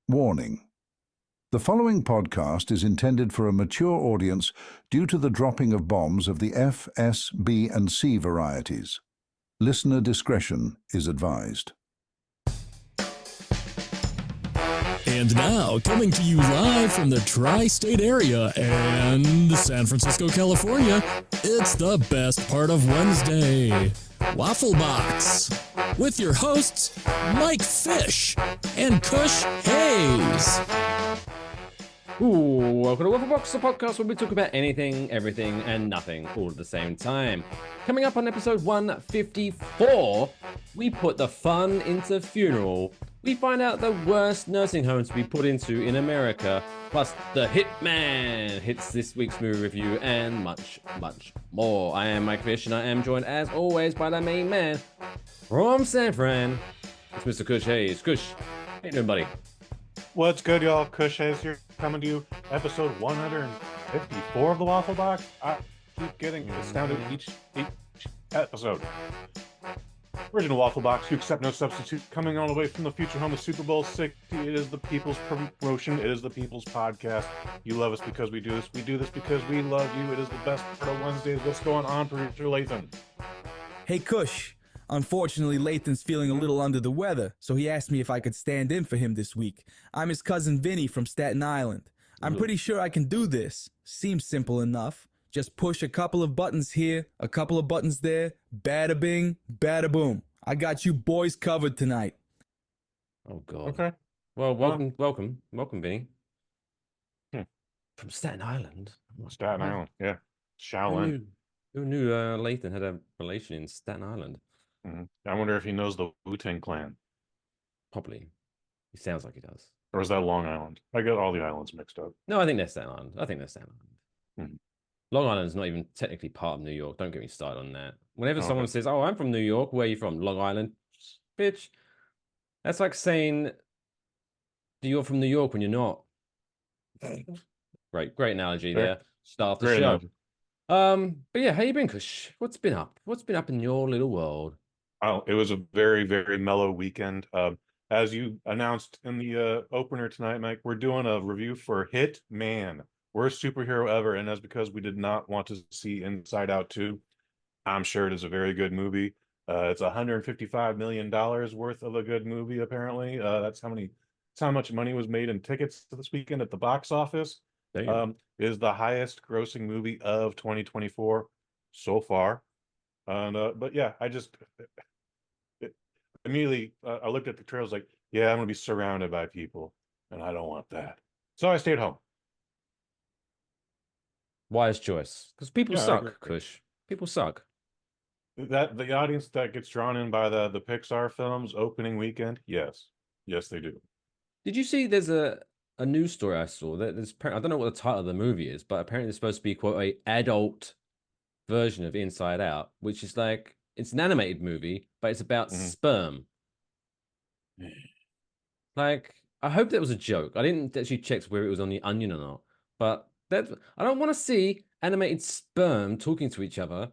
Warning: the following podcast is intended for a mature audience due to the dropping of bombs of the F, S, B, and C varieties. Listener discretion is advised. And now, coming to you live from the tri-state area and San Francisco, California, it's the best part of Wednesday, Waffle Box, with your hosts, Mike Fish and Kush Hayes. Ooh, welcome to Waffle Box, the podcast where we talk about anything, everything, and nothing all at the same time. Coming up on episode 154, we put the fun into funeral. We find out the worst nursing homes to be put into in America, plus the Hitman hits this week's movie review, and much, much more. I am Mike Fish, and I am joined, as always, by the main man from San Fran. It's Mr. Kush Hayes. Kush, how you doing, buddy? What's good, y'all? Kush Hayes here, coming to you, episode 154 of the Waffle Box. I keep getting astounded each episode. Original Waffle Box, you accept no substitute, coming all the way from the future home of Super Bowl 60. It is the people's promotion. It is the people's podcast. You love us because we do this. We do this because we love you. It is the best part of Wednesdays. What's going on, producer Lathan? Hey, Kush. Unfortunately, Lathan's feeling a little under the weather, so he asked me if I could stand in for him this week. I'm his cousin Vinny from Staten Island. I'm pretty sure I can do this. Seems simple enough. Just push a couple of buttons here, a couple of buttons there, bada bing, bada boom. I got you boys covered tonight. Oh, God. Okay. Well, welcome, Vinny. Hmm. From Staten Island. Staten Island, yeah. Shaolin. Who knew Lathan had a relation in Staten Island? Mm-hmm. I wonder if he knows the Wu-Tang Clan. Probably. He sounds like he does. Or is that Long Island? I get all the islands mixed up. No, I think they're Staten Island. Hmm. Long Island's not even technically part of New York. Don't get me started on that. Whenever someone Okay. says, "Oh, I'm from New York," where are you from? Long Island, bitch. That's like saying you're from New York when you're not. Great analogy there. Start the Great show. analogy. But yeah, how you been, Kush? What's been up? What's been up in your little world? Oh, it was a very, very mellow weekend. As you announced in the opener tonight, Mike, we're doing a review for Hitman, worst superhero ever, and that's because we did not want to see Inside Out 2. I'm sure it is a very good movie. It's $155 million worth of a good movie, apparently. That's how much money was made in tickets this weekend at the box office. It is the highest grossing movie of 2024 so far. But yeah, immediately I looked at the trailers like, yeah, I'm gonna be surrounded by people, and I don't want that. So I stayed home. Wise choice. Because people Yeah, suck, Kush. People suck. That the audience that gets drawn in by the Pixar films opening weekend, yes, they do. Did you see there's a news story I saw that there's, I don't know what the title of the movie is, but apparently it's supposed to be, quote, a adult version of Inside Out, which is like, it's an animated movie, but it's about sperm. Like, I hope that was a joke. I didn't actually check whether it was on the Onion or not, but I don't want to see animated sperm talking to each other.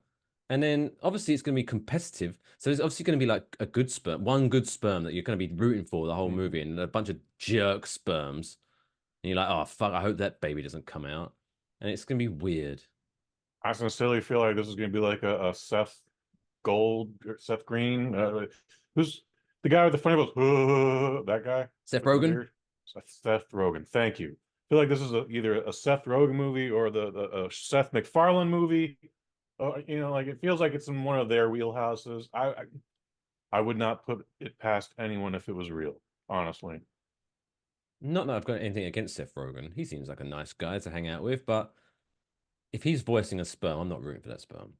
And then obviously it's going to be competitive. So there's obviously going to be like a good sperm, one good sperm that you're going to be rooting for the whole movie, and a bunch of jerk sperms. And you're like, oh, fuck, I hope that baby doesn't come out. And it's going to be weird. I sincerely feel like this is going to be like a Seth Green. Who's the guy with the funny voice? That guy? Seth Rogen? Seth Rogen. Thank you. I feel like this is either a Seth Rogen movie or the Seth MacFarlane movie. Like it feels like it's in one of their wheelhouses. I would not put it past anyone if it was real, honestly. Not that I've got anything against Seth Rogen. He seems like a nice guy to hang out with, but if he's voicing a sperm, I'm not rooting for that sperm.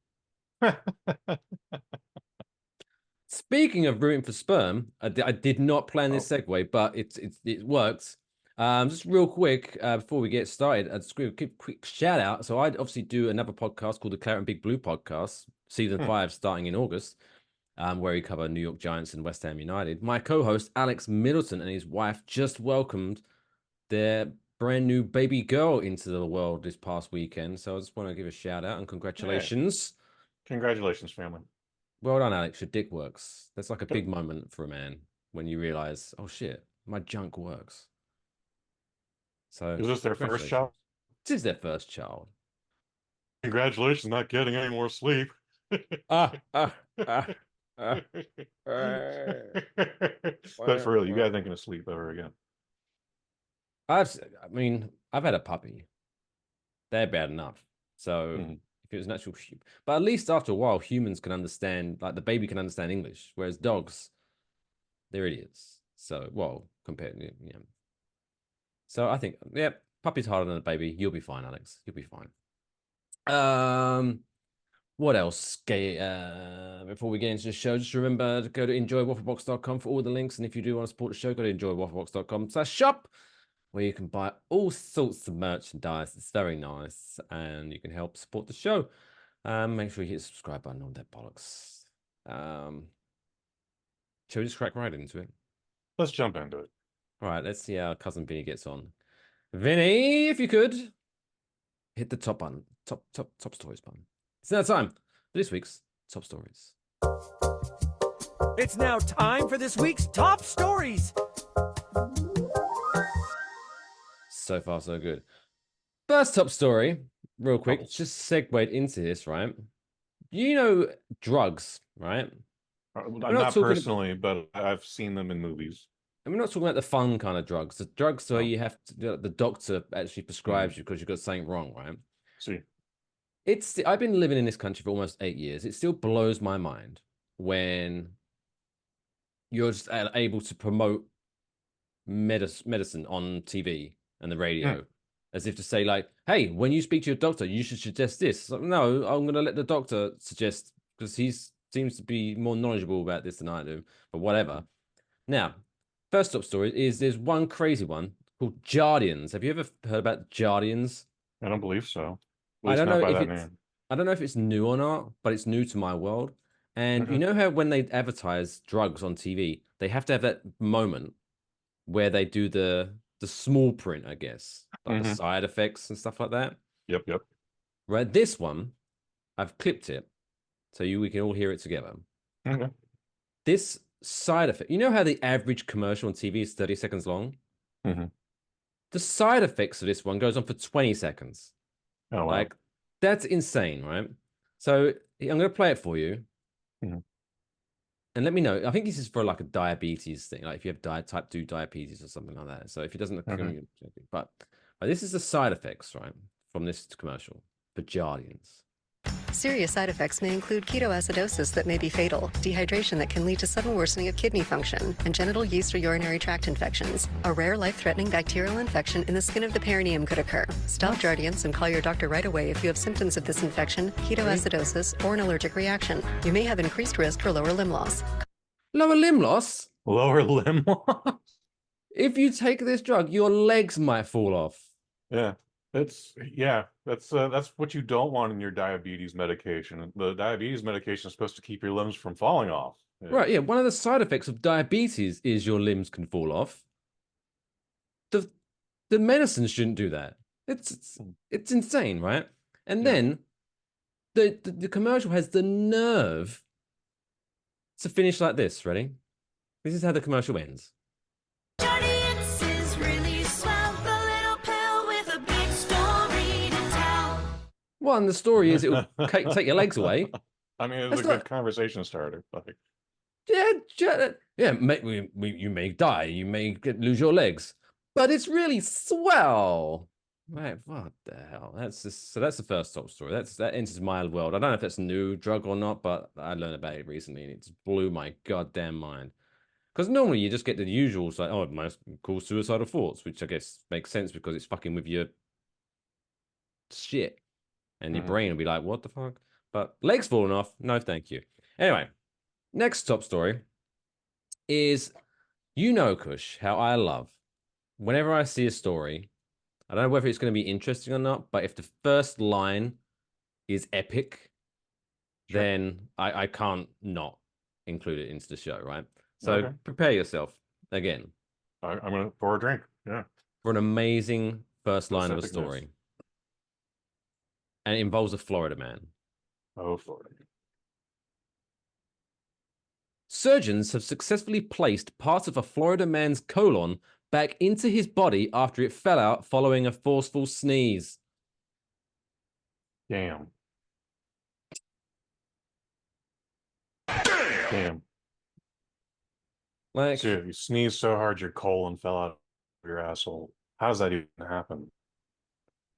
Speaking of rooting for sperm, I did not plan this segue, but it works. Just real quick, before we get started, I'll just give a quick shout out. So I obviously do another podcast called the Claret and Big Blue Podcast, season 5 starting in August, where we cover New York Giants and West Ham United. My co-host Alex Middleton and his wife just welcomed their brand new baby girl into the world this past weekend. So I just want to give a shout out and congratulations. Yeah. Congratulations, family. Well done, Alex. Your dick works. That's like a big moment for a man when you realize, oh shit, my junk works. So Is this their first child? This is their first child. Congratulations, not getting any more sleep. ah, ah, ah, But for real, you guys ain't gonna sleep ever again. I mean, I've had a puppy. They're bad enough. So if it was natural, but at least after a while, humans can understand, like the baby can understand English, whereas dogs, they're idiots. So, well, compared to, yeah. So I think, yeah, puppy's harder than a baby. You'll be fine, Alex. You'll be fine. What else? Before we get into the show, just remember to go to enjoywafflebox.com for all the links. And if you do want to support the show, go to enjoywafflebox.com/shop, where you can buy all sorts of merchandise. It's very nice, and you can help support the show. Make sure you hit the subscribe button on that bollocks. Shall we just crack right into it? Let's jump into it. All right, let's see how cousin Vinny gets on. Vinny, if you could hit the top button, top stories button. It's now time for this week's top stories. It's now time for this week's top stories. So far, so good. First top story, real quick, just segued into this, right? You know drugs, right? Not personally, but I've seen them in movies. And we're not talking about the fun kind of drugs. The drugs where you have to, the doctor actually prescribes you because you've got something wrong, right? See. I've been living in this country for almost 8 years. It still blows my mind when you're just able to promote medicine on TV and the radio, as if to say, like, hey, when you speak to your doctor, you should suggest this. Like, no, I'm going to let the doctor suggest, because he seems to be more knowledgeable about this than I do, but whatever. Now, first top story is there's one crazy one called Jardians. Have you ever heard about Jardians? I don't believe so. I don't know if it's new or not, but it's new to my world. And you know how when they advertise drugs on TV, they have to have that moment where they do the small print, I guess, like the side effects and stuff like that. Yep. Right, this one, I've clipped it so we can all hear it together. Okay. This side effect, you know how the average commercial on TV is 30 seconds long? The side effects of this one goes on for 20 seconds. Oh, wow. Like, that's insane, right? So I'm going to play it for you. And let me know. I think this is for like a diabetes thing, like if you have type 2 diabetes or something like that. So if it doesn't, but this is the side effects, right, from this commercial for Jardians. Serious side effects may include ketoacidosis that may be fatal, dehydration that can lead to sudden worsening of kidney function, and genital yeast or urinary tract infections. A rare life-threatening bacterial infection in the skin of the perineum could occur. Stop Jardians and call your doctor right away if you have symptoms of this infection, ketoacidosis, or an allergic reaction. You may have increased risk for lower limb loss. Lower limb loss? Lower limb loss? If you take this drug, your legs might fall off. Yeah. That's what you don't want in your diabetes medication. The diabetes medication is supposed to keep your limbs from falling off. Yeah. Right, yeah. One of the side effects of diabetes is your limbs can fall off. The medicine shouldn't do that. It's insane, right? And then the commercial has the nerve to finish like this. Ready? This is how the commercial ends. One, the story is it will take your legs away. I mean, it's a good conversation starter. Like, you may die, you may lose your legs, but it's really swell. Right? What the hell? That's the first top story. That enters my world. I don't know if that's a new drug or not, but I learned about it recently, and it just blew my goddamn mind. Because normally you just get the usual, like, oh, it might cause suicidal thoughts, which I guess makes sense because it's fucking with your shit. And your brain will be like, what the fuck? But legs falling off, no thank you. Anyway, next top story is, Kush, how I love, whenever I see a story, I don't know whether it's going to be interesting or not, but if the first line is epic, then I can't not include it into the show, right? So prepare yourself again. I'm going to pour a drink, for an amazing first line of a story. And it involves a Florida man. Oh, Florida. Surgeons have successfully placed parts of a Florida man's colon back into his body after it fell out following a forceful sneeze. Damn. Damn. Like, Dude, you sneezed so hard your colon fell out of your asshole. How does that even happen?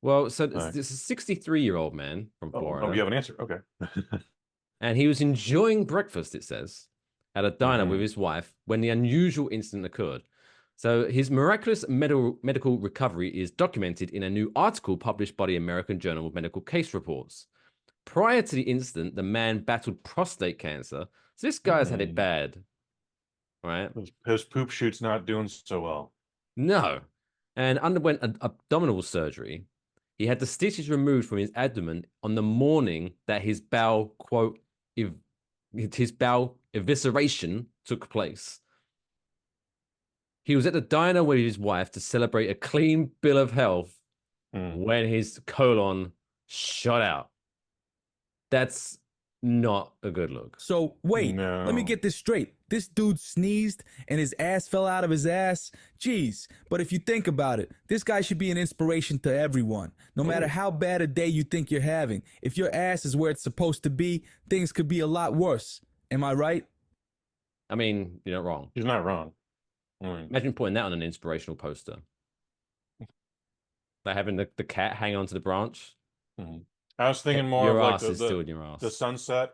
well, so Like, this is a 63-year-old man from oh, Florida. you have an answer? Okay. And he was enjoying breakfast, it says, at a diner with his wife when the unusual incident occurred. So his miraculous medical recovery is documented in a new article published by the American Journal of Medical Case Reports. Prior to the incident, the man battled prostate cancer. So this guy's had it bad, right? His poop shoot's not doing so well. No. And underwent an abdominal surgery. He had the stitches removed from his abdomen on the morning that his bowel, quote, his bowel evisceration took place. He was at the diner with his wife to celebrate a clean bill of health when his colon shot out. That's not a good look. So wait, let me get this straight. This dude sneezed and his ass fell out of his ass. Jeez, but if you think about it, this guy should be an inspiration to everyone. No matter how bad a day you think you're having, if your ass is where it's supposed to be, things could be a lot worse. Am I right? I mean, you're not wrong. He's not wrong. Imagine putting that on an inspirational poster. Like having the cat hang onto the branch. I was thinking more your of like ass is still in your ass. the sunset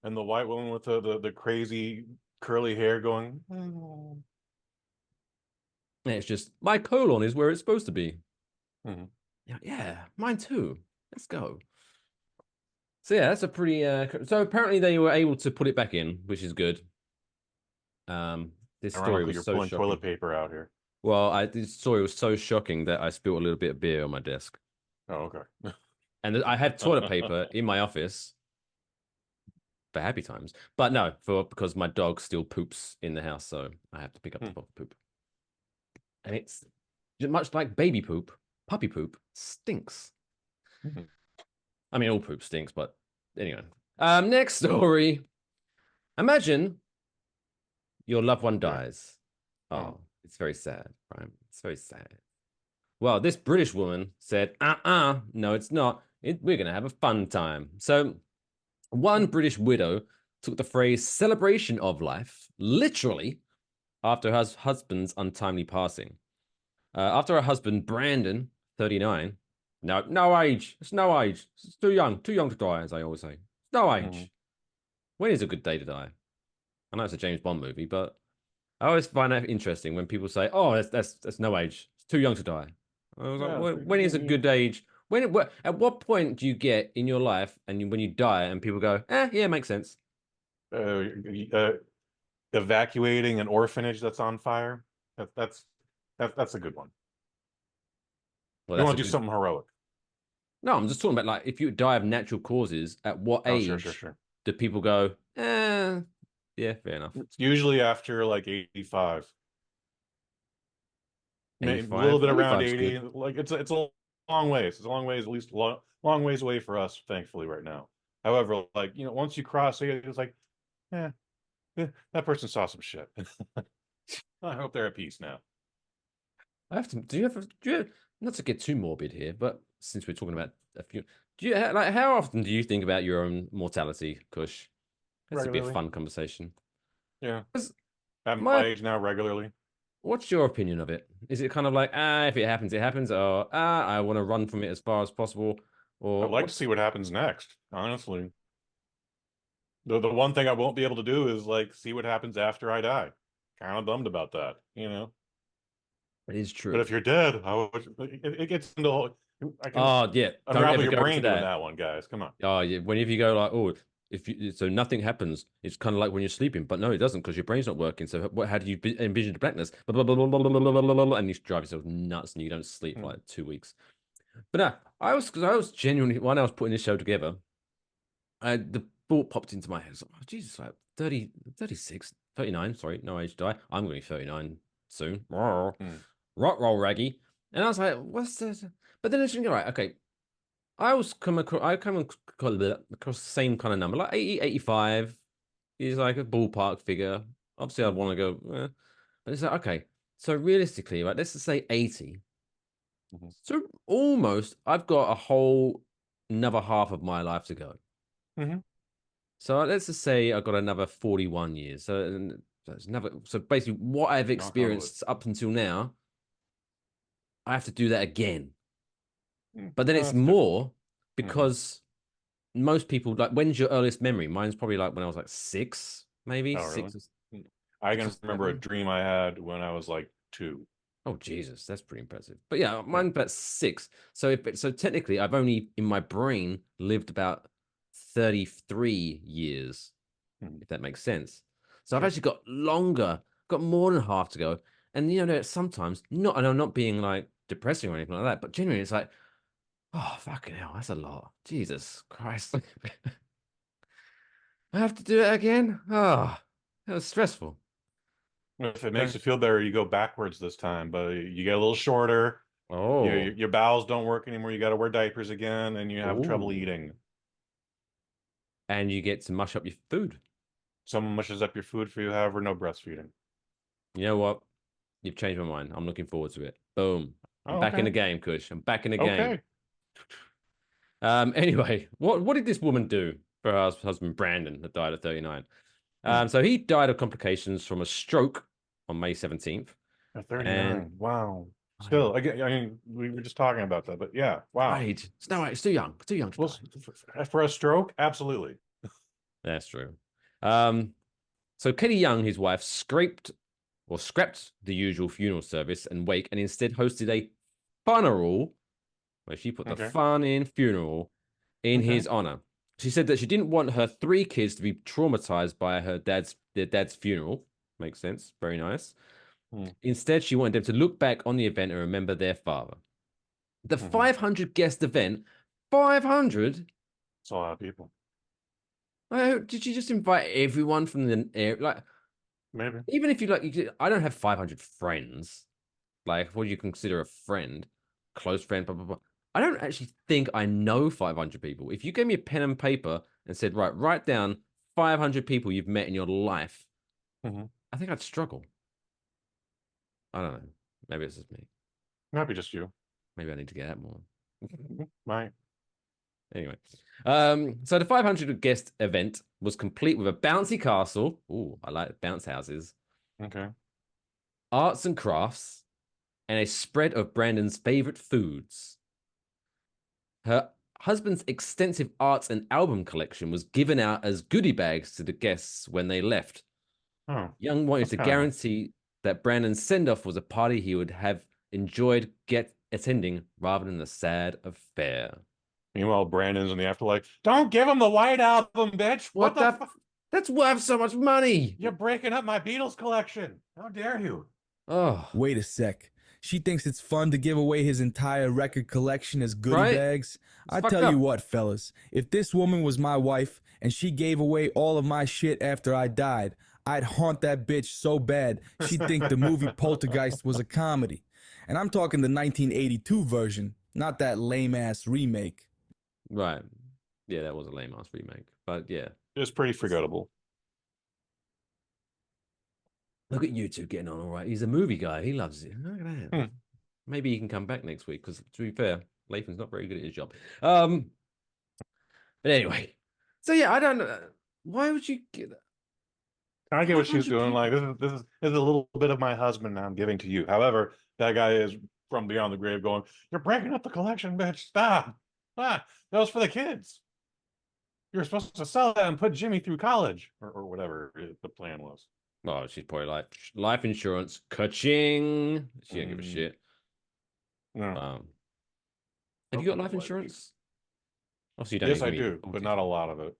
and the white woman with the crazy curly hair going. And it's just, my colon is where it's supposed to be. Yeah, mine too. Let's go. So yeah, that's a pretty. So apparently they were able to put it back in, which is good. This story was so shocking. Toilet paper out here. Well, this story was so shocking that I spilled a little bit of beer on my desk. Oh, okay. And I have toilet paper in my office for happy times, but no, because my dog still poops in the house, so I have to pick up the poop. And it's much like baby poop, puppy poop stinks. I mean, all poop stinks, but anyway. Next story. Imagine your loved one dies. Oh, it's very sad, right? It's very sad. Well, this British woman said, no, it's not. We're going to have a fun time. So one British widow took the phrase celebration of life literally after her husband's untimely passing. After her husband, Brandon, 39, no age. It's no age. It's too young to die, as I always say. It's no age. When is a good day to die? I know it's a James Bond movie, but I always find that interesting when people say, "Oh, that's no age. It's too young to die." I was like, when is a good age? At what point do you get in your life and when you die and people go, yeah, makes sense. Evacuating an orphanage that's on fire. That's a good one. Well, you want to do something heroic. No, I'm just talking about like if you die of natural causes, at what age sure. do people go, yeah, fair enough. It's usually after like 85. 85? A little bit around 80. Good. Like it's a long ways. It's a long ways, at least long ways away for us, thankfully, right now. However, like, once you cross it, it's like, that person saw some shit. I hope they're at peace now. I have to. Do you not to get too morbid here, but since we're talking about a few, how often do you think about your own mortality, Kush? This would be a fun conversation. Yeah. At my age now, regularly. What's your opinion of it? Is it kind of like, if it happens, it happens, or I want to run from it as far as possible? Or I'd like to see what happens next, honestly. The one thing I won't be able to do is like see what happens after I die. Kind of bummed about that, It is true. But if you're dead, it gets into yeah. Unravel your brain doing that one, guys. Come on. Oh yeah. Whenever you go like, so nothing happens. It's kind of like when you're sleeping, but no, it doesn't because your brain's not working. So how do you envision the blackness? Blah, blah, blah, blah, blah, blah, blah, blah, and you drive yourself nuts and you don't sleep for like 2 weeks. But no, I was genuinely, when I was putting this show together, the thought popped into my head. Like, oh, Jesus, like 30, 36, 39, sorry, no age to die. I'm going to be 39 soon. Rot roll raggy. And I was like, what's this? But then I was thinking, right, okay. I come across the same kind of number, like 80, 85 is like a ballpark figure. Obviously, I'd want to go, but it's like, okay. So realistically, right, let's just say 80. Mhm. So almost, I've got a whole another half of my life to go. Mm-hmm. So let's just say I've got another 41 years. So that's another. So basically, what I've Knock on wood. experienced up until now, I have to do that again. But then No, it's that's different. more because most people like. When's your earliest memory? Mine's probably like when I was like 6, maybe Oh, really? 6. I can 6 or remember a 7. dream I had when I was like 2. Oh Jesus, that's pretty impressive. But yeah, Yeah. mine's about 6. So technically, I've only in my brain lived about 33 years, if that makes sense. So I've Sure. actually got longer, got more than half to go. And sometimes not, and I'm not being like depressing or anything like that, but genuinely, it's like, oh fucking hell, that's a lot. Jesus Christ, I have to do it again. Oh, that was stressful. If it makes you feel better, you go backwards this time, but you get a little shorter. Oh, Your bowels don't work anymore. You got to wear diapers again, and you have trouble ooh. eating. And you get to mush up your food. Someone mushes up your food for you, however, no breastfeeding. You know what? You've changed my mind. I'm looking forward to it. Boom. I'm Oh, back in the okay. game, Kush. I'm back in the game. Okay. Anyway, what did this woman do for her husband Brandon that died at 39? Hmm. So he died of complications from a stroke on May 17th. At And 39. Wow. Still, again, I mean, we were just talking about that, but yeah, wow. right. It's no, it's too young. Too young to Well, die. for a stroke, absolutely. That's true. So Katie Young, his wife, scrapped the usual funeral service and wake and instead hosted a funeral where she put the Okay. fun in funeral in Okay. his honor. She said that she didn't want her 3 kids to be traumatized by their dad's funeral. Makes sense. Very nice. Hmm. Instead, she wanted them to look back on the event and remember their father. The 500 guest event, 500? It's a lot of people. Did you just invite everyone from the area? Like, Maybe. even if I don't have 500 friends. Like, what do you consider a friend? Close friend, blah, blah, blah. I don't actually think I know 500 people. If you gave me a pen and paper and said, right, write down 500 people you've met in your life, I think I'd struggle. I don't know. Maybe it's just me. Might be just you. Maybe I need to get out more. Might. Anyway, so the 500 guest event was complete with a bouncy castle. Ooh, I like bounce houses. Okay. Arts and crafts, and a spread of Brandon's favorite foods. Her husband's extensive arts and album collection was given out as goodie bags to the guests when they left. Oh, Young wanted that's to kind of nice. guarantee that Brandon's send-off was a party he would have enjoyed attending rather than a sad affair. Meanwhile, Brandon's in the afterlife. Don't give him the White Album, bitch. What the fuck? That's worth so much money. You're breaking up my Beatles collection. How dare you? Oh, Wait a sec. She thinks it's fun to give away his entire record collection as goodie Right? bags. I fucked tell you up. what, fellas, if this woman was my wife and she gave away all of my shit after I died, I'd haunt that bitch so bad she'd think the movie Poltergeist was a comedy. And I'm talking the 1982 version, not that lame-ass remake. Right. Yeah, that was a lame ass remake. But yeah. It's pretty forgettable. Look at you two getting on all right. He's a movie guy. He loves it. Look at that. Maybe he can come back next week because, to be fair, Lathan's not very good at his job. But anyway, so yeah, I don't know. Why would you get that? I get what she's 500 doing. Like people. this is a little bit of my husband now I'm giving to you. However, that guy is from beyond the grave going, "You're breaking up the collection, bitch. Stop. Ah, that was for the kids. You're supposed to sell that and put Jimmy through college or whatever the plan was." Oh, she's probably like life insurance, ka-ching. She don't give a Mm. shit. No. Have you got life insurance? Obviously, you don't Yes, need I to be do, but not a lot of it.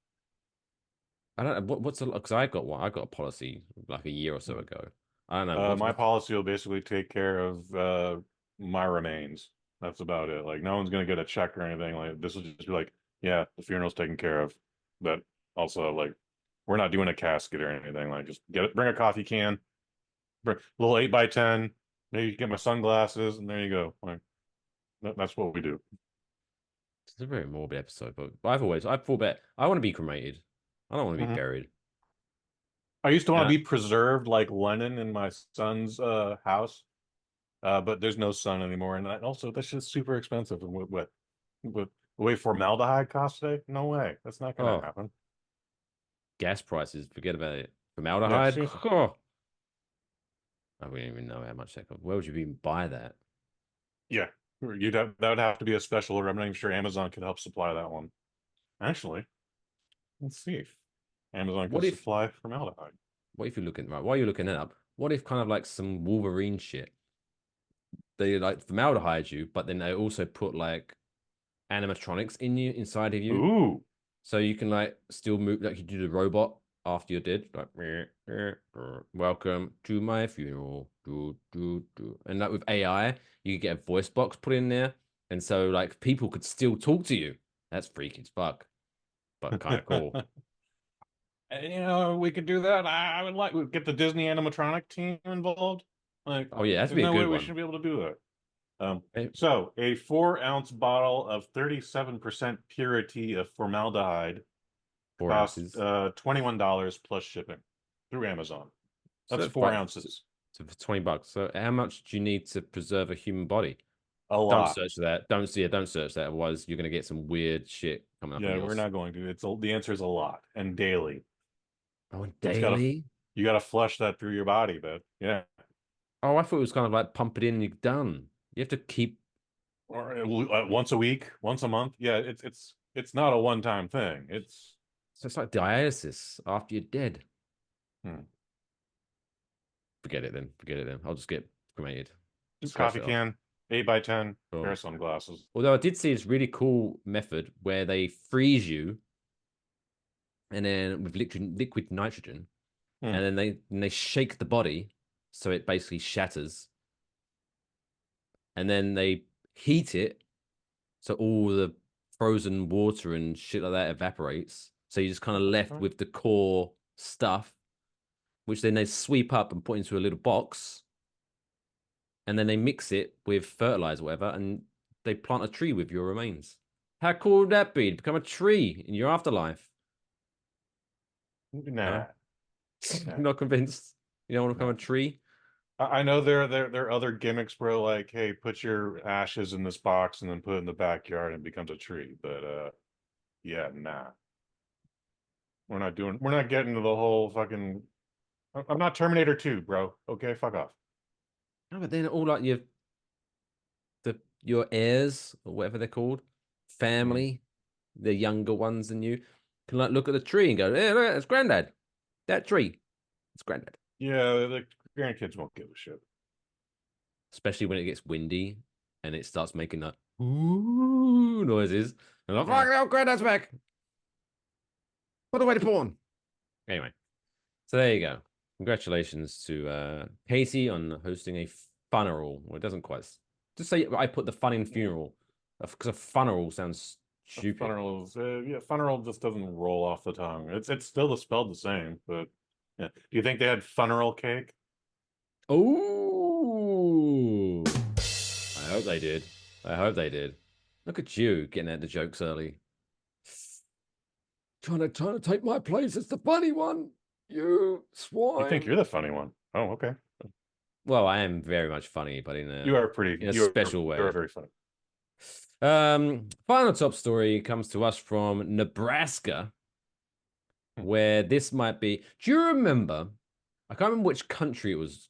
I don't know what's because I got one. I got a policy like a year or so ago. I don't know. My policy will basically take care of my remains. That's about it. Like no one's gonna get a check or anything. Like this will just be like, yeah, the funeral's taken care of. But also like we're not doing a casket or anything. Like just bring a coffee can, bring a little 8x10, maybe get my sunglasses, and there you go. Like that's what we do. It's a very morbid episode, but I thought that I want to be cremated. I don't want to be buried. I used to want to be preserved like Lennon in my son's house. but there's no sun anymore, and also that's just super expensive. And with the way formaldehyde costs today, no way, that's not going Oh, to happen. gas prices, forget about it. Yeah, Formaldehyde. seriously. Oh, I don't even know how much that costs. Where would you even buy that? Yeah, that would have to be a special order. I'm not even sure Amazon could help supply that one. Actually, let's see if Amazon What could if supply formaldehyde. what if you're looking right while you're looking that up? What if kind of like some Wolverine shit? They like formaldehyde you, but then they also put like animatronics in you inside of you. Ooh, So you can like still move like you do the robot after you're dead. Like welcome to my funeral. And like with AI, you could get a voice box put in there. And so like people could still talk to you. That's freaky as fuck. But kind of cool. we could do that. I would like to get the Disney animatronic team involved. Like, Oh yeah, that'd there's be a no way good we one. should be able to do that. Hey, So a 4-ounce bottle of 37% purity of formaldehyde 4 costs ounces. $21 plus shipping through Amazon. So That's that's 4 right. ounces. So for $20. So how much do you need to preserve a human body? A Don't lot. search that. Don't see it. Don't search that. Otherwise, you're gonna get some weird shit coming up on Yeah, we're yours. not going to. The answer is a lot and daily. Oh, It's gotta daily? you gotta flush that through your body, but yeah. Oh, I thought it was kind of like pump it in and you're done. You have to keep. Or once a week, once a month. Yeah, it's not a one-time thing. So it's like dialysis after you're dead. Hmm. Forget it then. Forget it then. I'll just get cremated. Just Scratch coffee it off. can, 8x10, pair Boom. of sunglasses. Although I did see this really cool method where they freeze you, and then with liquid nitrogen, Hmm. and then they shake the body so it basically shatters, and then they heat it so all the frozen water and shit like that evaporates. So you're just kind of left with the core stuff, which then they sweep up and put into a little box, and then they mix it with fertilizer, or whatever, and they plant a tree with your remains. How cool would that be? To become a tree in your afterlife. Nah. Huh? Not convinced. You don't want to become No. a tree? I know there are other gimmicks, bro, like, hey, put your ashes in this box and then put it in the backyard and it becomes a tree. But yeah, nah. We're not getting to the whole fucking I'm not Terminator 2, bro. Okay, fuck off. No, but then all like your heirs or whatever they're called, Hmm. family, the younger ones than you, can like look at the tree and go, "Hey, look, it's granddad. That tree, it's granddad." Yeah, the grandkids won't give a shit. Especially when it gets windy and it starts making that ooh noises. And I'm like, Yeah. "Oh, granddad's back. Put away the porn." Anyway, so there you go. Congratulations to Katie on hosting a funeral. Well, it doesn't quite. Just say I put the fun in funeral because a funeral sounds stupid. Funeral just doesn't roll off the tongue. It's still spelled the same, but yeah. Do you think they had funeral cake? Oh, I hope they did. I hope they did. Look at you getting at the jokes early. Trying to take my place as the funny one. You You think swine. you're the funny one? Oh, okay. Well, I am very much funny, but in You are pretty. a special You are way. very funny. Final top story comes to us from Nebraska, where this might be. Do you remember? I can't remember which country it was.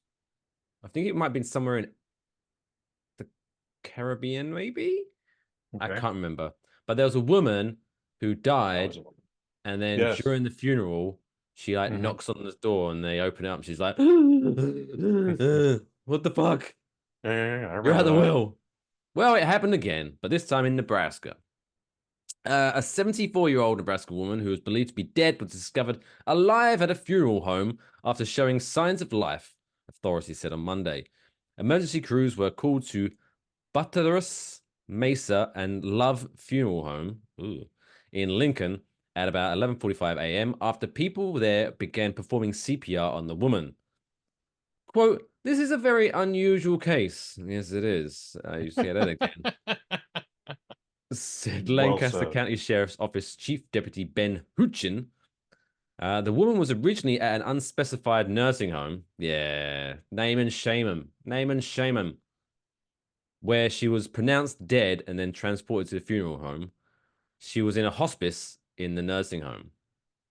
I think it might have been somewhere in the Caribbean, maybe. I Okay. can't remember. But there was a woman who died, Always a woman. and then Yes. during the funeral, she like Mhm. knocks on the door, and they open it up. And she's like, "What the fuck? Yeah, I You're out remember the that. will." Well, it happened again, but this time in Nebraska. A 74-year-old Nebraska woman who was believed to be dead was discovered alive at a funeral home after showing signs of life, authorities said on Monday. Emergency crews were called to Butterus Mesa and Love Funeral Home in Lincoln at about 11:45 a.m. after people there began performing CPR on the woman. Quote, "This is a very unusual case." Yes, it is. You see that again. Said Well Lancaster said. County Sheriff's Office Chief Deputy Ben Huchin. The woman was originally at an unspecified nursing home. Yeah, name and shame him. Name and shame him. where she was pronounced dead and then transported to the funeral home. She was in a hospice in the nursing home.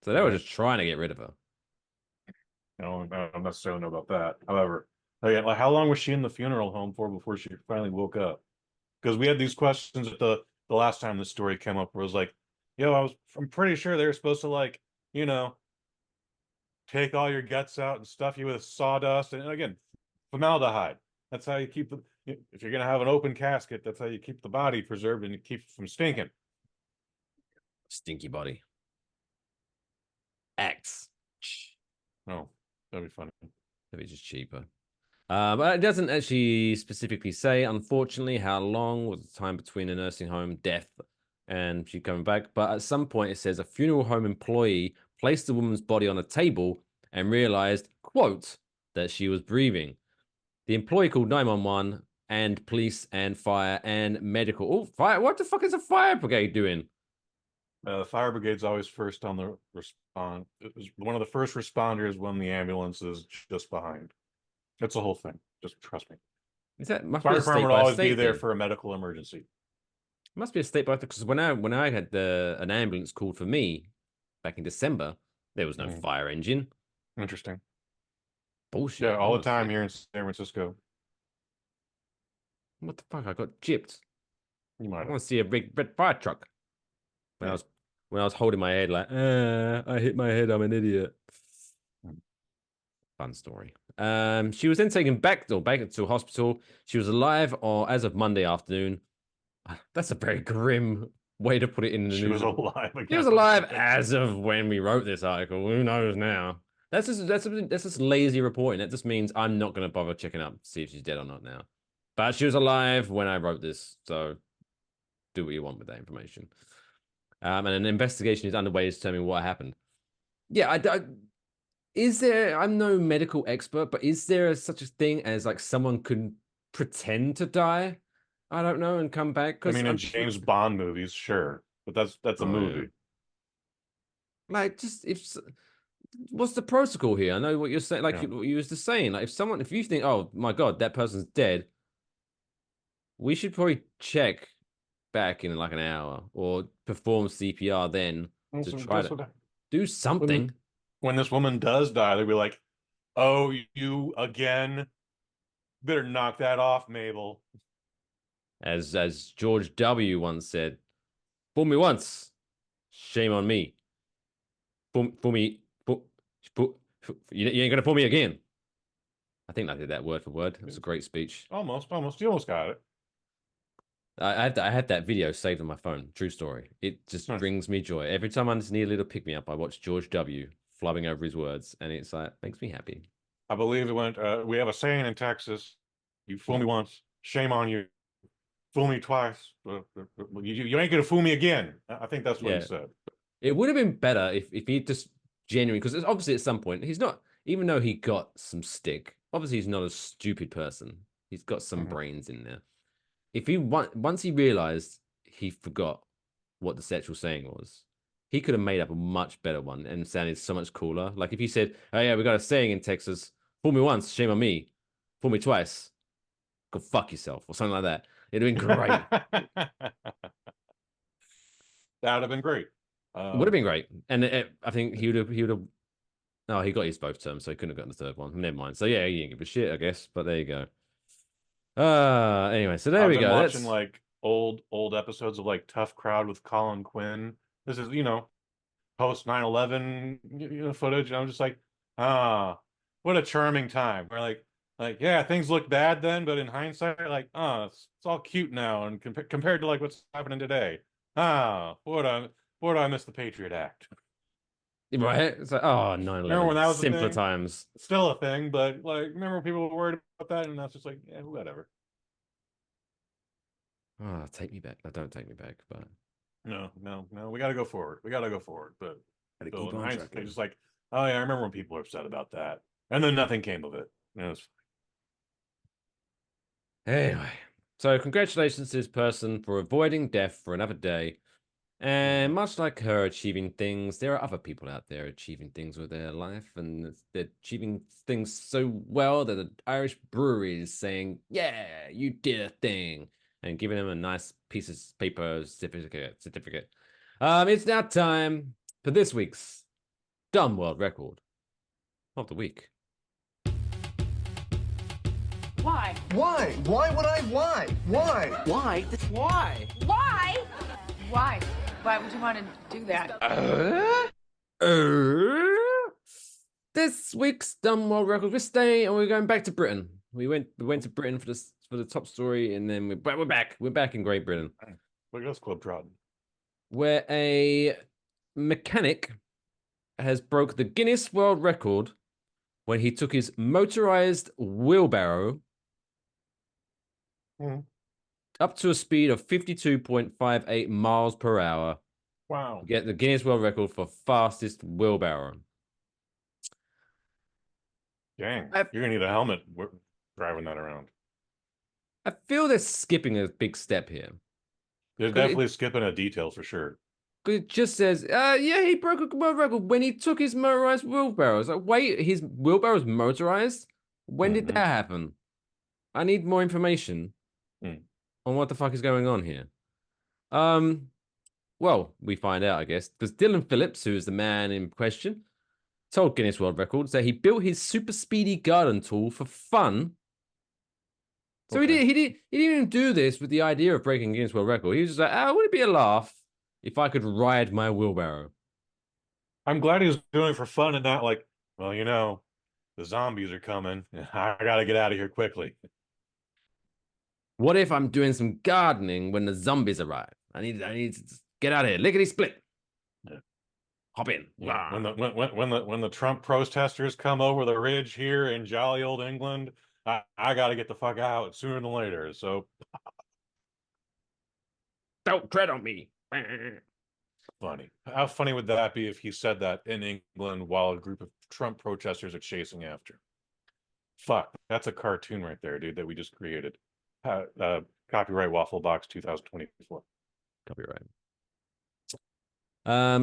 So they were just trying to get rid of her. I don't necessarily know about that. However, again, like how long was she in the funeral home for before she finally woke up? Because we had these questions at the last time the story came up, where it was like, yo, I'm pretty sure they were supposed to like, you know, take all your guts out and stuff you with sawdust and again, formaldehyde. That's how you keep the if you're gonna have an open casket, that's how you keep the body preserved and you keep it from stinking. Stinky body. X. Oh, that'd be funny. Maybe just cheaper. But it doesn't actually specifically say, unfortunately, how long was the time between a nursing home death and she coming back. But at some point, it says a funeral home employee placed the woman's body on a table and realized, quote, that she was breathing. The employee called 911 and police and fire and medical. Oh, fire! What the fuck is a fire brigade doing? The fire brigade's always first on the respond. It was one of the first responders when the ambulance is just behind. It's a whole thing. Just trust me. Is that must Fire be a department state will by always be state there thing? for a medical emergency. Must be a state by because when I had an ambulance called for me back in December, there was no fire engine. Interesting. Bullshit. Yeah, all the time here in San Francisco. What the fuck? I got gypped. You might I have. want to see a big red fire truck. When I was holding my head like, I hit my head. I'm an idiot. Fun story. She was then taken back to hospital. She was alive, or as of Monday afternoon. That's a very grim way to put it in the news. She was alive again. She was alive as of when we wrote this article. Who knows now? That's just lazy reporting. That just means I'm not going to bother checking up to see if she's dead or not now. But she was alive when I wrote this, so do what you want with that information. And an investigation is underway to determine what happened. Yeah, is there? I'm no medical expert, but is there such a thing as like someone could pretend to die? I don't know, and come back. I mean, in James Bond movies, sure, but that's a movie. Yeah. Like, just what's the protocol here? I know what you're saying. Like what you was just saying. Like, if you think, oh my god, that person's dead, we should probably check back in like an hour or perform CPR then to try to do something. When this woman does die, they'll be like, "Oh, you again? Better knock that off, Mabel." As George W. once said, "Fool me once, shame on me. Fool me, you ain't gonna fool me again." I think I did that word for word. It was a great speech. Almost. You almost got it. I had that video saved on my phone. True story. It just brings me joy. Every time I just need a little pick me up, I watch George W. flubbing over his words, and it's like makes me happy. I believe it went. We have a saying in Texas: "You fool me once, shame on you. Fool me twice, you ain't gonna fool me again." I think that's what he said. It would have been better if he just genuinely, because obviously at some point he's not. Even though he got some stick, obviously he's not a stupid person. He's got some brains in there. If he once he realized he forgot what the sexual saying was, he could have made up a much better one and sounded so much cooler. Like if he said, "Oh yeah, we got a saying in Texas: fool me once, shame on me. Fool me twice, go fuck yourself," or something like that. It'd have been great. That would have been great. Would have been great, and I think he would have. Oh, he got his both terms, so he couldn't have gotten the third one. Never mind. So yeah, he didn't give a shit, I guess. But there you go. Anyway, so there we go. Watching like old episodes of like Tough Crowd with Colin Quinn. This is post 9/11 footage, and I'm just like, what a charming time. We're like yeah, things look bad then, but in hindsight, like it's all cute now, and compared to like what's happening today, what I miss the Patriot Act. Right? It's like, oh, 9/11. Remember when that was simpler times. Still a thing, but like, remember when people were worried about that, and that's just like, yeah, whatever. Oh, take me back. No, don't take me back, but no, we got to go forward. But so in hindsight, it's just like, oh yeah, I remember when people were upset about that, and then nothing came of it. Anyway, so congratulations to this person for avoiding death for another day. And much like her achieving things, there are other people out there achieving things with their life, and they're achieving things so well that the Irish brewery is saying, "Yeah, you did a thing," and giving them a nice piece of paper certificate. It's now time for this week's Dumb World Record of the week. Why? Why? Why would I? Why? Why? Why? Why? Why? Why? Why would you want to do that? This week's Dumb World Record. We're staying and we're going back to Britain. We went to Britain for the top story, and then we're back. We're back in Great Britain. Look at us, Club Trotting. Where a mechanic has broke the Guinness World Record when he took his motorized wheelbarrow up to a speed of 52.58 miles per hour. Wow. To get the Guinness World Record for fastest wheelbarrow. Dang. You're going to need a helmet driving that around. I feel they're skipping a big step here. They're definitely skipping a detail for sure. It just says, yeah, he broke a world record when he took his motorized wheelbarrow. It's like, wait, his wheelbarrow's motorized? When did that happen? I need more information on what the fuck is going on here. Well, we find out, I guess, because Dylan Phillips, who is the man in question, told Guinness World Records that he built his super speedy garden tool for fun. So he didn't even do this with the idea of breaking Guinness World Record. He was just like, would it be a laugh if I could ride my wheelbarrow? I'm glad he was doing it for fun and not like, well, you know, the zombies are coming. I gotta get out of here quickly. What if I'm doing some gardening when the zombies arrive? I need to get out of here. Lickety split. Yeah. Hop in. Yeah. When the Trump protesters come over the ridge here in jolly old England, I got to get the fuck out sooner than later. So don't tread on me. Funny. How funny would that be if he said that in England while a group of Trump protesters are chasing after? Fuck, that's a cartoon right there, dude, that we just created. Copyright Waffle Box 2024. Copyright.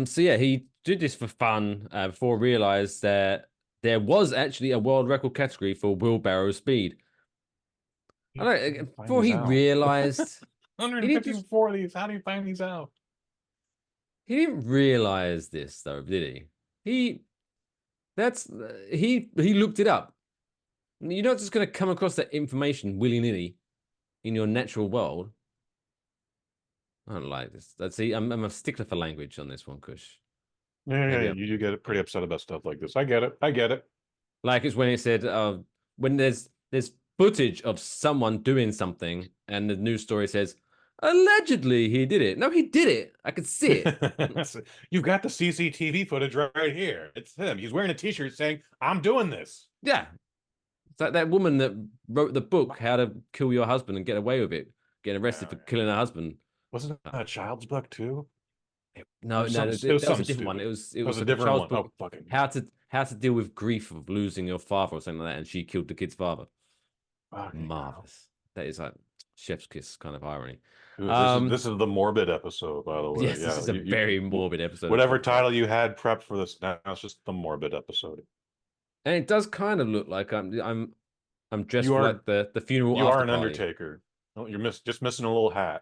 So yeah, he did this for fun before realized that there was actually a world record category for wheelbarrow speed. I don't, before he realized 154 of these. How do you find these out? He didn't realize this though, did he? He looked it up. You're not just going to come across that information willy-nilly in your natural world. I don't like this. I'm a stickler for language on this one, Kush. Yeah, you do get pretty upset about stuff like this. I get it. Like it's when it said, when there's footage of someone doing something, and the news story says, allegedly he did it. No, he did it. I could see it. You've got the CCTV footage right here. It's him. He's wearing a t-shirt saying, I'm doing this. Yeah. It's like that woman that wrote the book, How to Kill Your Husband and Get Away with It, getting arrested for killing her husband. Wasn't that a child's book too? No, it was a different one. It was a different one. Book, oh, fucking how to deal with grief of losing your father or something like that, and she killed the kid's father. Okay, marvelous. That is like chef's kiss kind of irony. This is the morbid episode, by the way. Yes, this is a very morbid episode. Whatever title you had prepped for this, now it's just the morbid episode. And it does kind of look like I'm dressed for like the funeral. You are an party. undertaker. Oh, you're just missing a little hat.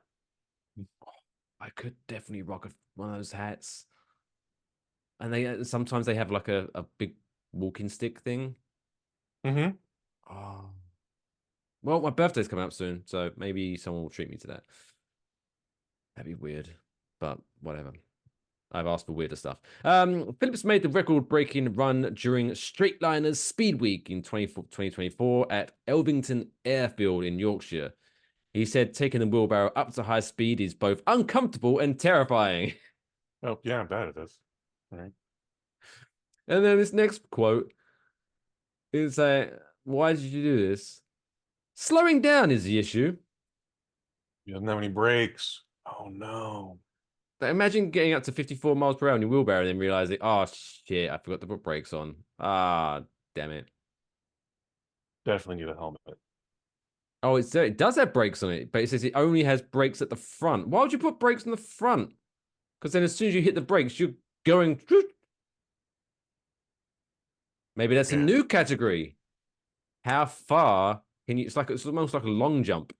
I could definitely rock one of those hats. And sometimes they have like a big walking stick thing. Mm-hmm. Oh. Well, my birthday's coming up soon, so maybe someone will treat me to that. That'd be weird, but whatever. I've asked for weirder stuff. Phillips made the record-breaking run during Straightliners Speed Week in 2024 at Elvington Airfield in Yorkshire. He said taking the wheelbarrow up to high speed is both uncomfortable and terrifying. Oh, yeah, I bet it is. All right. And then this next quote is, why did you do this? Slowing down is the issue. He doesn't have any brakes. Oh, no. Imagine getting up to 54 miles per hour in your wheelbarrow and then realizing, oh, shit, I forgot to put brakes on. Ah, damn it. Definitely need a helmet. Oh, it does have brakes on it, but it says it only has brakes at the front. Why would you put brakes on the front? Because then as soon as you hit the brakes, you're going. Maybe that's a new category. How far can you? It's almost like a long jump.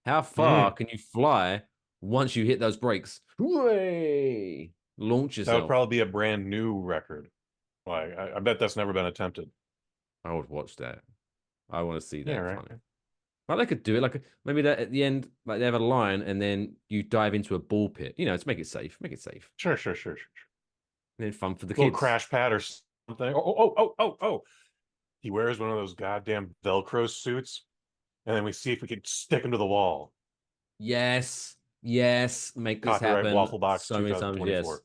How far can you fly once you hit those brakes? Hooray! Launch yourself. That would probably be a brand new record. Like I bet that's never been attempted. I would watch that. I want to see that. Yeah, right. Funny. But they could do it like maybe that at the end, like they have a line, and then you dive into a ball pit. You know, to make it safe. Make it safe. Sure. And then fun for the Little kids. crash pad or something. Oh. He wears one of those goddamn Velcro suits, and then we see if we could stick him to the wall. Yes. Make this Copyright happen. Waffle Box so many times. 2024. Yes.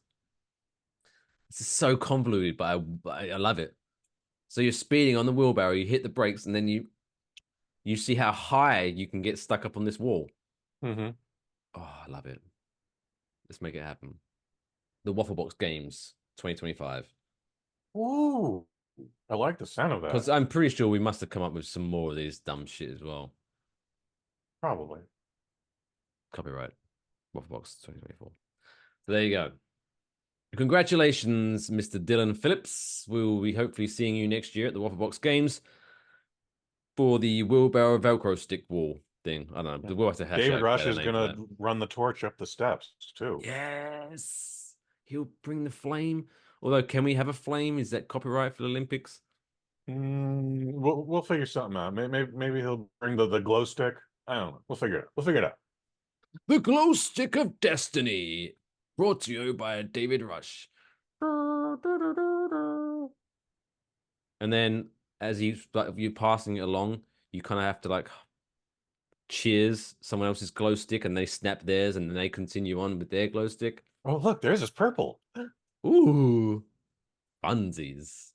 This is so convoluted, but I love it. So you're speeding on the wheelbarrow, you hit the brakes, and then you see how high you can get stuck up on this wall. Mm-hmm. Oh, I love it. Let's make it happen. The Waffle Box Games 2025. Ooh, I like the sound of that. Because I'm pretty sure we must have come up with some more of these dumb shit as well. Probably. Copyright Waffle Box 2024. So there you go. Congratulations, Mr. Dylan Phillips. We'll be hopefully seeing you next year at the Waffle Box Games for the wheelbarrow Velcro stick wall thing. I don't know. We'll have to hash David out Rush better is name going for to run the torch up the steps, too. Yes. He'll bring the flame. Although, can we have a flame? Is that copyright for the Olympics? We'll figure something out. Maybe he'll bring the glow stick. I don't know. We'll figure it out. The Glow Stick of Destiny, brought to you by David Rush. And then, as you passing it along, you kind of have to like cheers someone else's glow stick, and they snap theirs, and then they continue on with their glow stick. Oh, look, there's this purple. Ooh, funsies.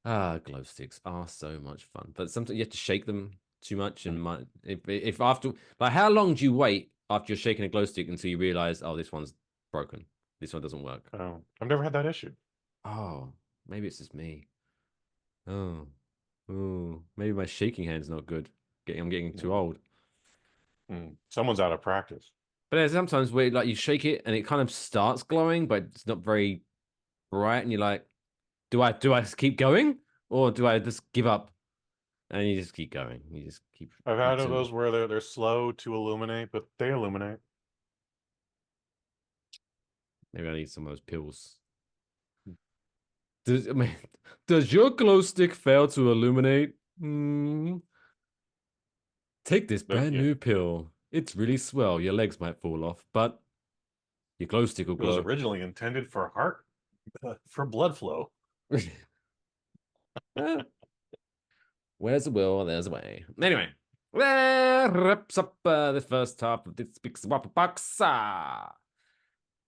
Glow sticks are so much fun, but sometimes you have to shake them too much, and if after, like, how long do you wait after you're shaking a glow stick until you realize, oh, this one's broken, this one doesn't work? Oh, I've never had that issue. Oh, maybe it's just me. Oh, maybe my shaking hand's not good. I'm getting too old. Someone's out of practice. But there's sometimes where like you shake it and it kind of starts glowing, but it's not very bright, and you're like, do I keep going, or do I just give up? And you just keep going. You just keep. I've had those where they're slow to illuminate, but they illuminate. Maybe I need some of those pills. Does your glow stick fail to illuminate? Take this brand new pill. It's really swell. Your legs might fall off, but your glow stick will glow. It was originally intended for for blood flow. Where's the will, there's a way. Anyway, that wraps up the first half of this week's Waffle Box.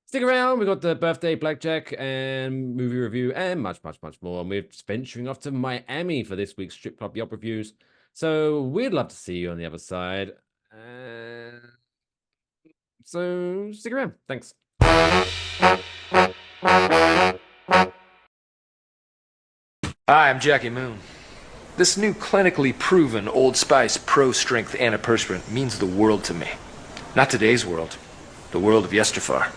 Stick around. We got the birthday Blackjack and movie review and much more. And we're venturing off to Miami for this week's Strip Club Yelp Reviews. So we'd love to see you on the other side. So stick around. Thanks. Hi, I'm Jackie Moon. This new clinically proven Old Spice Pro Strength antiperspirant means the world to me. Not today's world, the world of yesterfar.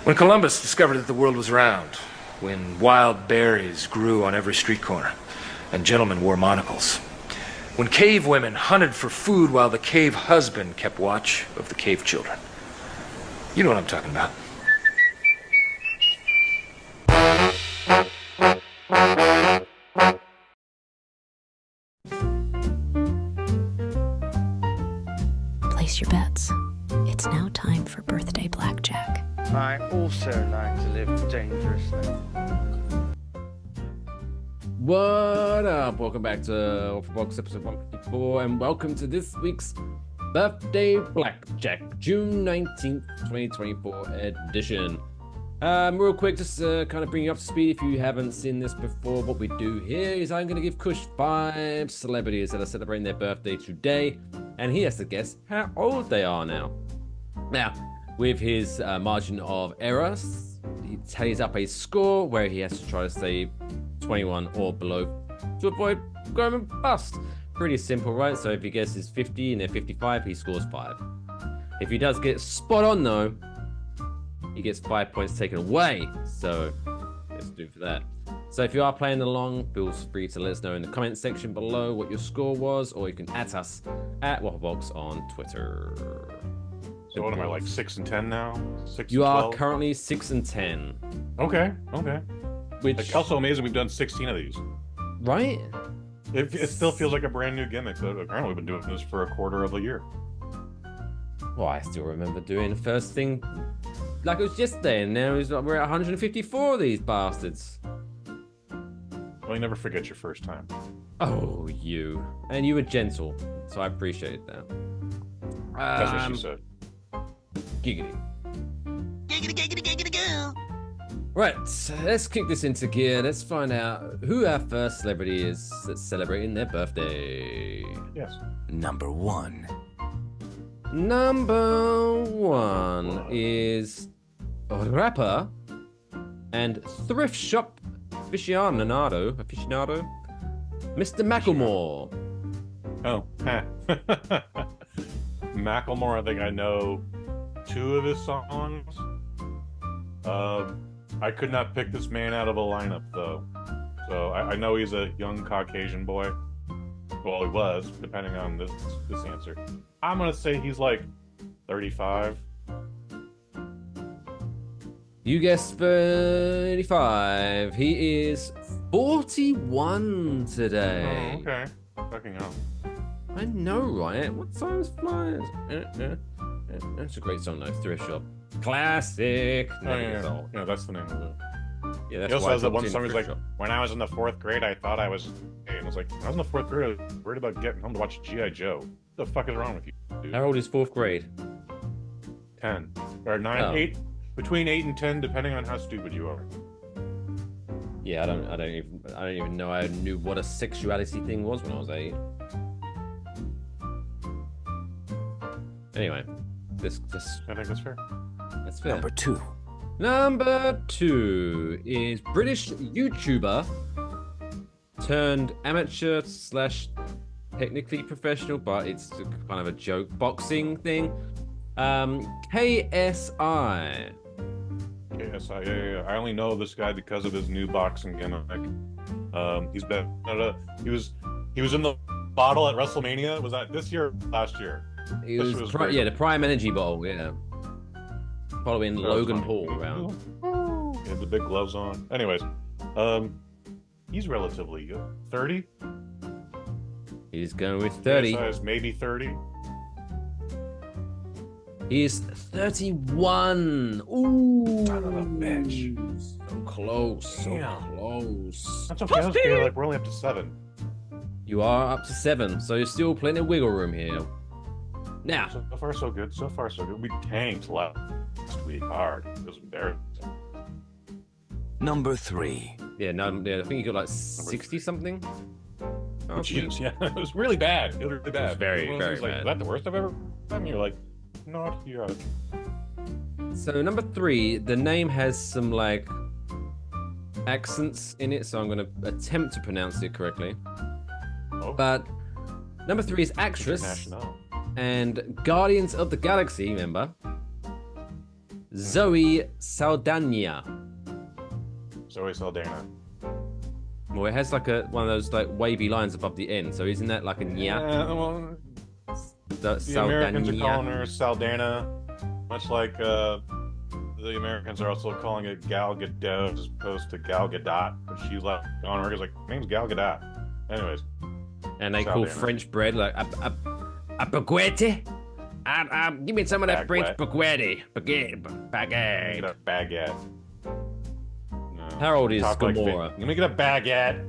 When Columbus discovered that the world was round, when wild berries grew on every street corner, and gentlemen wore monocles, when cave women hunted for food while the cave husband kept watch of the cave children. You know what I'm talking about. Place your bets. It's now time for birthday Blackjack. I also like to live dangerously. What up? Welcome back to Waffle Box episode 154, and welcome to this week's birthday Blackjack, June 19th, 2024 edition. Real quick, just kind of bring you up to speed if you haven't seen this before. What we do here is I'm going to give Kush 5 celebrities that are celebrating their birthday today, and he has to guess how old they are now. Now, with his margin of error, he tallies up a score where he has to try to stay 21 or below to avoid going bust. Pretty simple, right? So if he guesses 50 and they're 55, he scores 5. If he does get spot on, though, he gets 5 points taken away. So let's do for that. So if you are playing along, feel free to let us know in the comment section below what your score was, or you can at us at Waffle Box on Twitter. So what am I, like 6 and 10 now? 6 You and are 12? currently 6 and 10. Okay. Which like, also amazing we've done 16 of these. Right? It still feels like a brand new gimmick, but apparently we've been doing this for a quarter of a year. Well, I still remember doing the first thing like it was yesterday, and now we're at 154 of these bastards. Well, you never forget your first time. Oh, you. And you were gentle, so I appreciate that. That's what she said. Giggity. Giggity, go. Right, let's kick this into gear. Let's find out who our first celebrity is that's celebrating their birthday. Yes. Number 1. Number 1 is a rapper and thrift shop aficionado, Mr. Macklemore. Oh, Macklemore, I think I know 2 of his songs. I could not pick this man out of a lineup, though. So I know he's a young Caucasian boy. Well, he was, depending on this answer. I'm going to say he's like 35. You guessed 35. He is 41 today. Oh, okay. Fucking hell. I know, right? What size flies? That's a great song, though. Thrift Shop. Classic. Yeah, that's the name of it. Yeah, that's he also why has that one in song. He's like, Thrift Shop. when I was in the 4th grade, I thought I was. And I was like, when I was in the 4th grade, I was worried about getting home to watch G.I. Joe. What the fuck is wrong with you, dude? How old is 4th grade? 10 or 9, Oh. 8, between 8 and 10, depending on how stupid you are. Yeah, I don't even know I knew what a sexuality thing was when I was 8. Anyway, this I think that's fair. That's fair. Number 2. Number 2 is British YouTuber turned amateur / technically professional, but it's kind of a joke boxing thing. KSI. KSI, yeah. I only know this guy because of his new boxing gimmick. He's been he was in the bottle at WrestleMania. Was that this year or last year? It was the Prime Energy Bowl, yeah. Following Logan Paul around. He had the big gloves on. Anyways, he's relatively good. 30? He's going with 30. KSI is maybe 30. He's 31. Ooh. Son of a bitch. So close. So close. That's okay. That's okay. Like, we're only up to 7. You are up to 7, so there's still plenty of wiggle room here. Now. So far, so good. So far, so good. We tanked last week hard. It was embarrassing. Number 3. Yeah, I think you got like 60 something. Oh, jeez, yeah. It was really bad. It was really bad. It was very, very like, bad. Is that the worst I've ever done? You're like, not yet. So number 3, the name has some like accents in it, so I'm going to attempt to pronounce it correctly. Oh. But number 3 is actress and Guardians of the Galaxy member Zoe Saldana. Zoe Saldana. Well, it has like one of those like wavy lines above the end, so isn't that like a nya? Yeah, well, the Americans are calling her Saldana, much like the Americans are also calling it Gal Gadot as opposed to Gal Gadot. But she's like on her, like, my name's Gal Gadot. Anyways. And they call French bread like a baguette. Give me some of that French baguette. Baguette. A baguette. No. How old is Gamora? Let me get a baguette.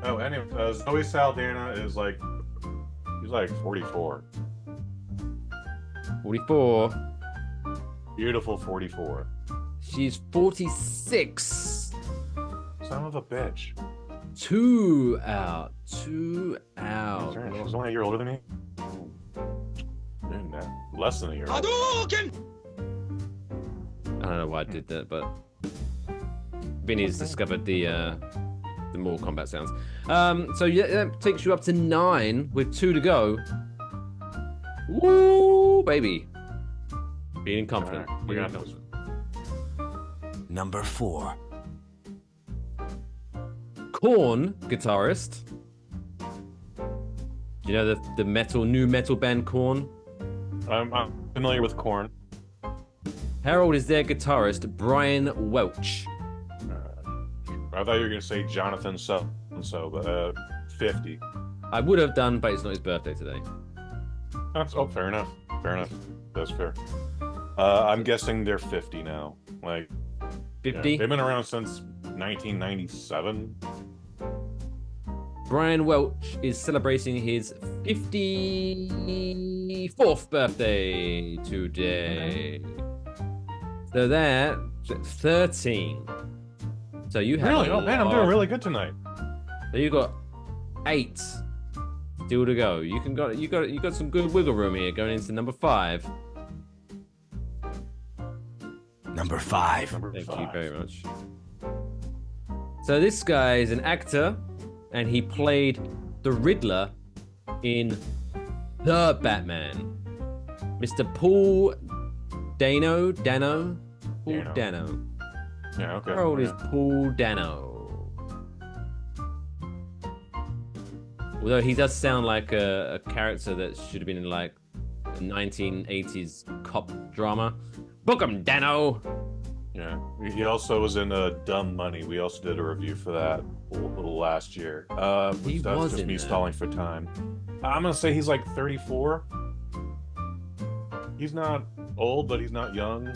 Oh, anyway, Zoe Saldana is like, he's like 44. 44. Beautiful 44. She's 46. Son of a bitch. 2 out. 2 out. She's only a year older than me. Less than a year. I don't know why I did that, but Vinny's discovered the Mortal Kombat sounds. So yeah, that takes you up to 9 with 2 to go. Woo! Ooh, baby. Feeling confident. All right, we got this. Number 4. Korn guitarist. You know the new metal band Korn? I'm familiar with Korn. How old is their guitarist, Brian Welch? I thought you were going to say Jonathan so-and-so, but 50. I would have done, but it's not his birthday today. Fair enough. Fair enough. That's fair. I'm guessing they're 50 now. Like 50? Yeah, they've been around since 1997. Brian Welch is celebrating his 54th birthday today. So that's 13. So you have really? Oh man, I'm doing really good tonight. So you got 8 still to go. You got some good wiggle room here going into number 5. Number 5. Thank you very much. So this guy is an actor, and he played the Riddler in The Batman. Mr. Paul Dano. Paul Dano. Yeah, okay. How old is Paul Dano? Although he does sound like a character that should have been in like a 1980s cop drama. Book 'em, Dano! Yeah, he also was in Dumb Money. We also did a review for that a little last year. He that's was just in me that. stalling for time. I'm gonna say he's like 34. He's not old, but he's not young.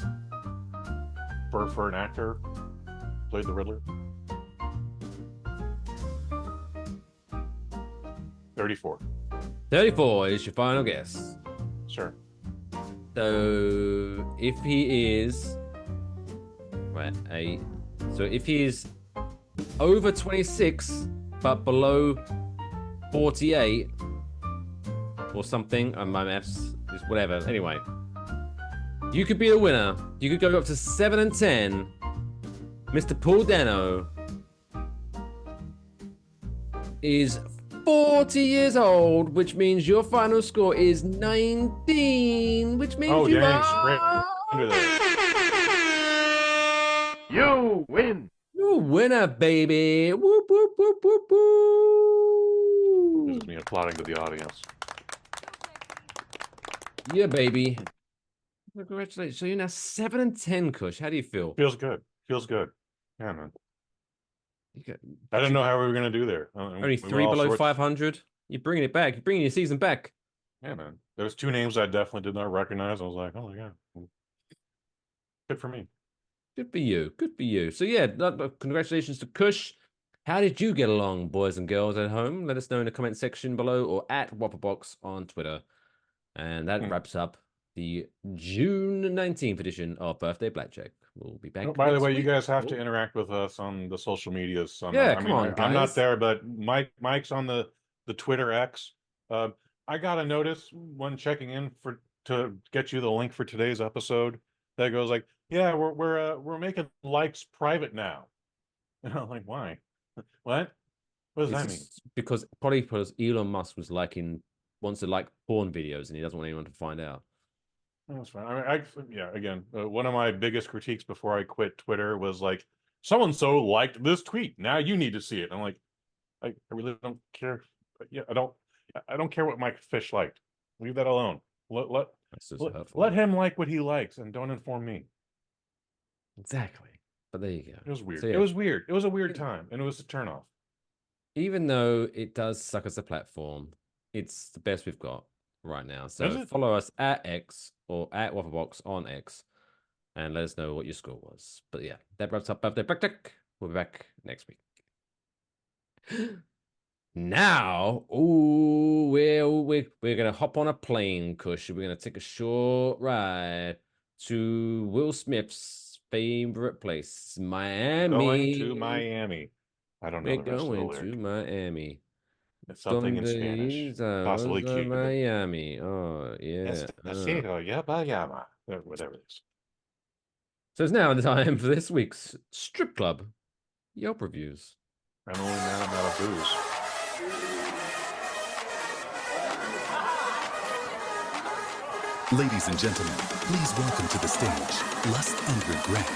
For an actor, played the Riddler. 34. 34 is your final guess. Sure. So if he is so if he is over 26 but below 48 or something, my maths is whatever. Anyway, you could be the winner. You could go up to 7 and 10. Mr. Paul Dano is 40 years old, which means your final score is 19, which means you are... You win. You winner, baby. Whoop, whoop, whoop, whoop, whoop. This is me applauding to the audience. Yeah, baby. Congratulations. So you're now 7 and 10, Kush. How do you feel? Feels good. Feels good. Yeah, man. I didn't know how we were going to do there. Only 3 below 500. You're bringing it back. You're bringing your season back. Yeah, man. There was 2 names I definitely did not recognize. I was like, oh my God. Good for me. Good for you. Good for you. So yeah, congratulations to Kush. How did you get along, boys and girls at home? Let us know in the comment section below or at Waffle Box on Twitter. And that wraps up the June 19th edition of Birthday Blackjack. We'll be back. Oh, by the way, week. you guys have to interact with us on the social medias. Come on, on, I'm not guys. there, but Mike's on the Twitter X. I got a notice when checking in to get you the link for today's episode that goes like, yeah, we're making likes private now. And I'm like, why? What? What does that mean? Because probably because Elon Musk wants to like porn videos and he doesn't want anyone to find out. That's fine. I mean, again, one of my biggest critiques before I quit Twitter was like, so-and-so liked this tweet. Now you need to see it. I'm like, I really don't care. Yeah, I don't care what Mike Fish liked. Leave that alone. Let him like what he likes and don't inform me. Exactly. But there you go. It was weird. So, yeah. It was weird. It was a weird time, and it was a turnoff. Even though it does suck as a platform, it's the best we've got right now. So follow us at X or at Wafflebox on X and let us know what your score was. But yeah, that wraps up Birthday Blackjack. We'll be back next week. Now, we're gonna hop on a plane, Kush. We're gonna take a short ride to Will Smith's favorite place, Miami. Going to Miami. I don't know. We're going to Miami. It's something in Spanish, possibly Cuban. Miami. Oh yeah. Whatever it is. So it's now the time for this week's Strip Club Yelp Reviews. I'm only now I'm out of booze. Ladies and gentlemen, please welcome to the stage Lust and Regret.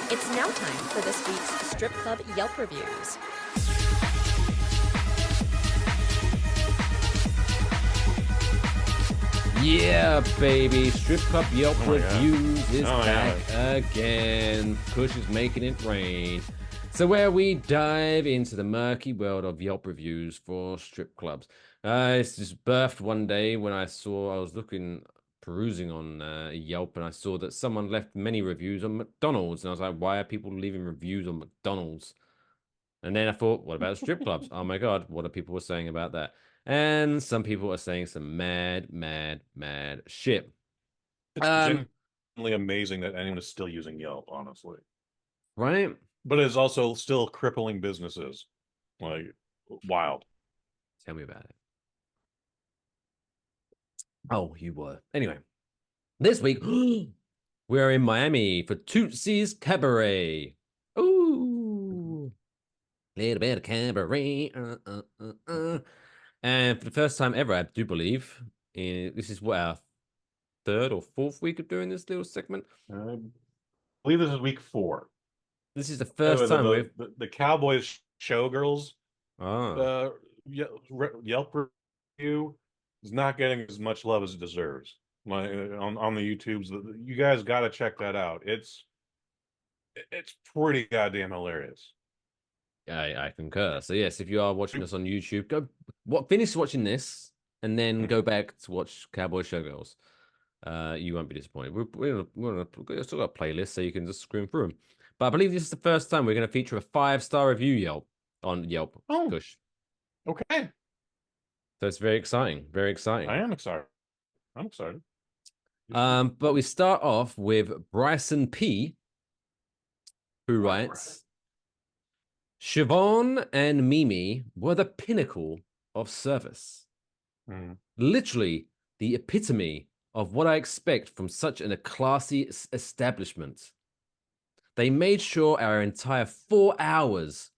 It's now time for this week's Strip Club Yelp Reviews. Yeah, baby. Strip Club Yelp Reviews is back again. Kush is making it rain. So where we dive into the murky world of Yelp reviews for strip clubs. It's just birthed one day when I was perusing on Yelp, and I saw that someone left many reviews on McDonald's. And I was like, why are people leaving reviews on McDonald's? And then I thought, what about strip clubs? Oh my God, what are people saying about that? And some people are saying some mad shit. It's genuinely amazing that anyone is still using Yelp, honestly. Right? But it's also still crippling businesses. Like, wild. Tell me about it. Oh, you were. Anyway, this week, we're in Miami for Tootsie's Cabaret. Ooh. Little bit of cabaret. And for the first time ever, I do believe, this is what, our third or fourth week of doing this little segment? I believe this is week 4. This is the first time the Cowboys Showgirls Yelp review is not getting as much love as it deserves. On the YouTubes, you guys got to check that out. It's pretty goddamn hilarious. I concur. So yes, if you are watching us on YouTube, finish watching this and then go back to watch Cowboy Showgirls. You won't be disappointed. We're still got a playlist, so you can just scream through them. But I believe this is the first time we're going to feature a 5-star review on Yelp. Oh, Kush. Okay. So it's very exciting. Very exciting. I am excited. I'm excited. But we start off with Bryson P, who writes, Siobhan and Mimi were the pinnacle of service. Literally the epitome of what I expect from such a classy establishment. They made sure our entire 4 hours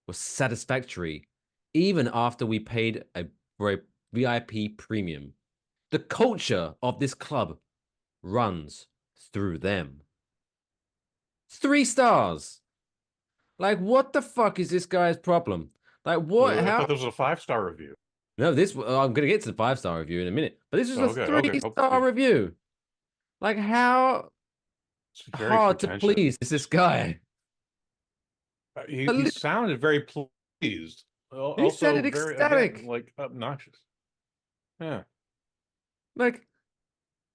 was satisfactory, even after we paid a VIP premium. The culture of this club runs through them. 3 stars. Like, what the fuck is this guy's problem? Like, what? I thought this was a 5-star review. No, I'm going to get to the 5-star review in a minute. But this is a 3-star review. Like, how hard to please is this guy? He sounded very pleased. He sounded ecstatic. Again, like, obnoxious. Yeah. Like,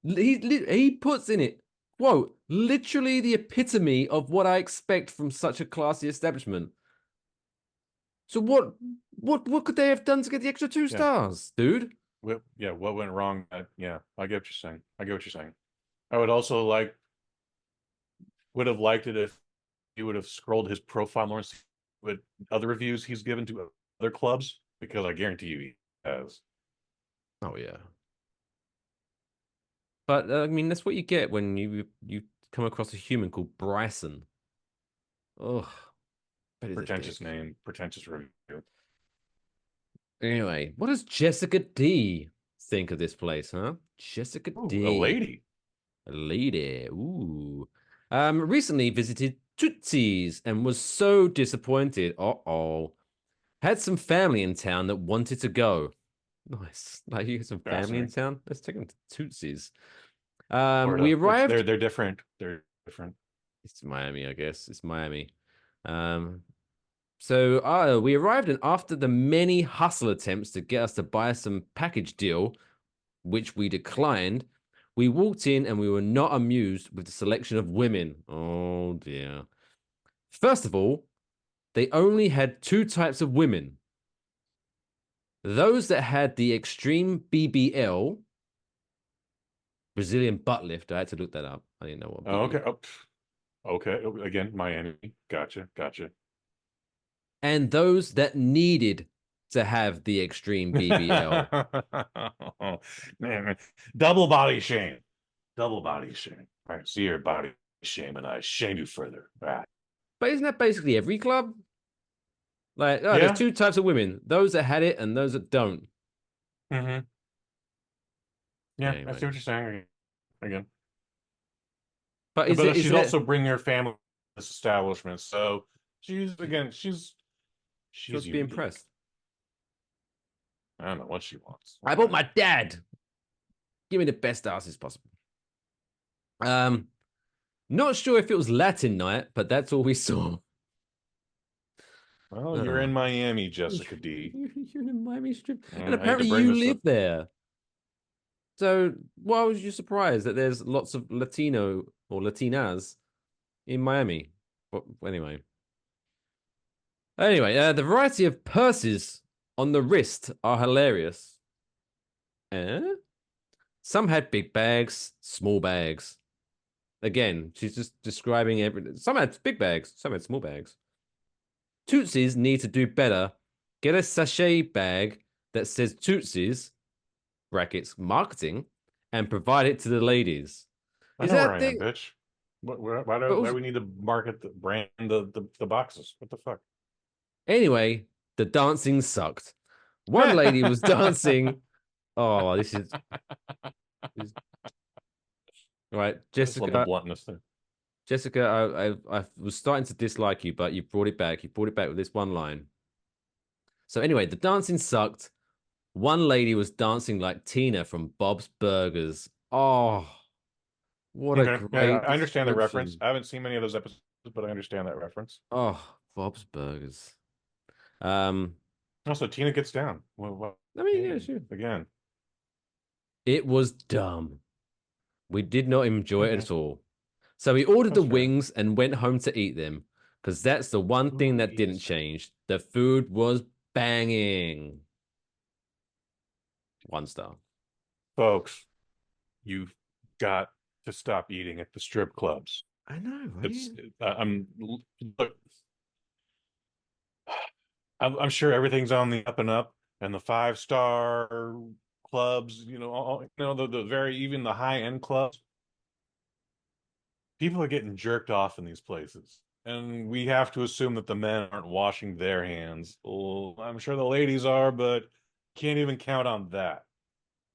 he puts in it, quote, literally the epitome of what I expect from such a classy establishment. So what could they have done to get the extra 2 stars, dude? What went wrong? I get what you're saying. I would also would have liked it if he would have scrolled his profile more with other reviews he's given to other clubs, because I guarantee you he has. Oh yeah. But I mean, that's what you get when you come across a human called Bryson. Ugh. Pretentious name, pretentious review. Anyway, what does Jessica D think of this place, huh? Jessica D. A lady. A lady. Ooh. Recently visited Tootsie's and was so disappointed. Uh-oh. Had some family in town that wanted to go. Nice. Like, you got some family in town? Let's take them to Tootsie's. We arrived. They're different. They're different. It's Miami, I guess. It's Miami. So we arrived, and after the many hustle attempts to get us to buy some package deal, which we declined, we walked in and we were not amused with the selection of women. Oh dear. First of all, they only had 2 types of women. Those that had the extreme BBL, Brazilian butt lift. I had to look that up. I didn't know what. Okay. Okay. Again, Miami. Gotcha. And those that needed to have the extreme BBL. Man, double body shame. All right, see your body shame, and I shame you further. Right. But isn't that basically every club? Like, there's 2 types of women: those that had it and those that don't. Mm-hmm. Yeah, anyway. I see what you're saying. again. But She's also bringing her family to this establishment, so she's supposed to be impressed. I don't know what she wants. I bought my dad. Give me the best asses possible. Not sure if it was Latin night, but that's all we saw. Well, you're in Miami, Jessica D. You're in Miami Strip, Yeah, and apparently you live there. So why was you surprised that there's lots of Latino or Latinas in Miami? Well, anyway, the variety of purses on the wrist are hilarious. Some had big bags, small bags. Again, she's just describing everything. Some had big bags, some had small bags. Tootsies need to do better. Get a sachet bag that says Tootsies, brackets, marketing, and provide it to the ladies. I know where I am, bitch. Why do we need to market the brand, the boxes? What the fuck? Anyway, the dancing sucked. One lady was dancing. Oh, this is right, Jessica. I love the bluntness there. Jessica, I was starting to dislike you, but you brought it back. You brought it back with this one line. So anyway, the dancing sucked. One lady was dancing like Tina from Bob's Burgers. Oh, what a great! I understand the reference. I haven't seen many of those episodes, but I understand that reference. Oh, Bob's Burgers. Also, Tina gets down. I mean, yeah, sure. Again, it was dumb. We did not enjoy it at all. So we ordered the wings and went home to eat them because that's the one thing that didn't change. The food was banging. 1 star. Folks, you've got to stop eating at the strip clubs. I know, right? I'm sure everything's on the up and up, and the 5-star clubs, the very, even the high-end clubs. People are getting jerked off in these places, and we have to assume that the men aren't washing their hands. Well, I'm sure the ladies are, but can't even count on that.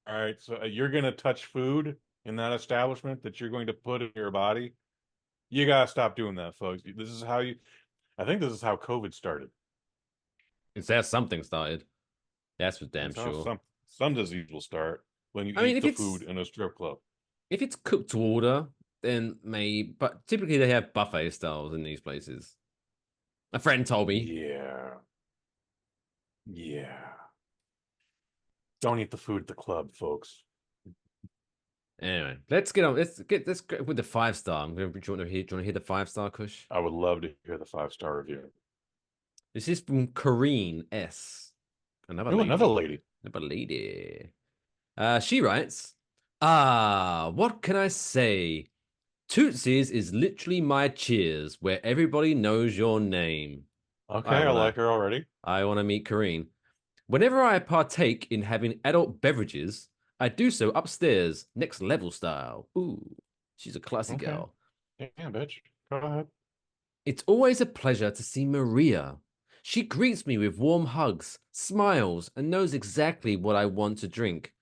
All right, so you're going to touch food in that establishment that you're going to put in your body. You got to stop doing that, folks. I think this is how COVID started. It's how something started. That's for damn sure. Some disease will start when you eat the food in a strip club. If it's cooked to order, then maybe, but typically they have buffet styles in these places. A friend told me. Yeah. Don't eat the food at the club, folks. Anyway, let's go with the 5-star. Do you want to hear the 5-star, Kush? I would love to hear the 5-star review. This is from Corrine S. Another lady. She writes, what can I say? Tootsie's is literally my Cheers, where everybody knows your name. Okay, I like her already. I want to meet Corrine. Whenever I partake in having adult beverages, I do so upstairs, next level style. Ooh, she's a classy girl. Yeah, bitch. Go ahead. It's always a pleasure to see Maria. She greets me with warm hugs, smiles, and knows exactly what I want to drink.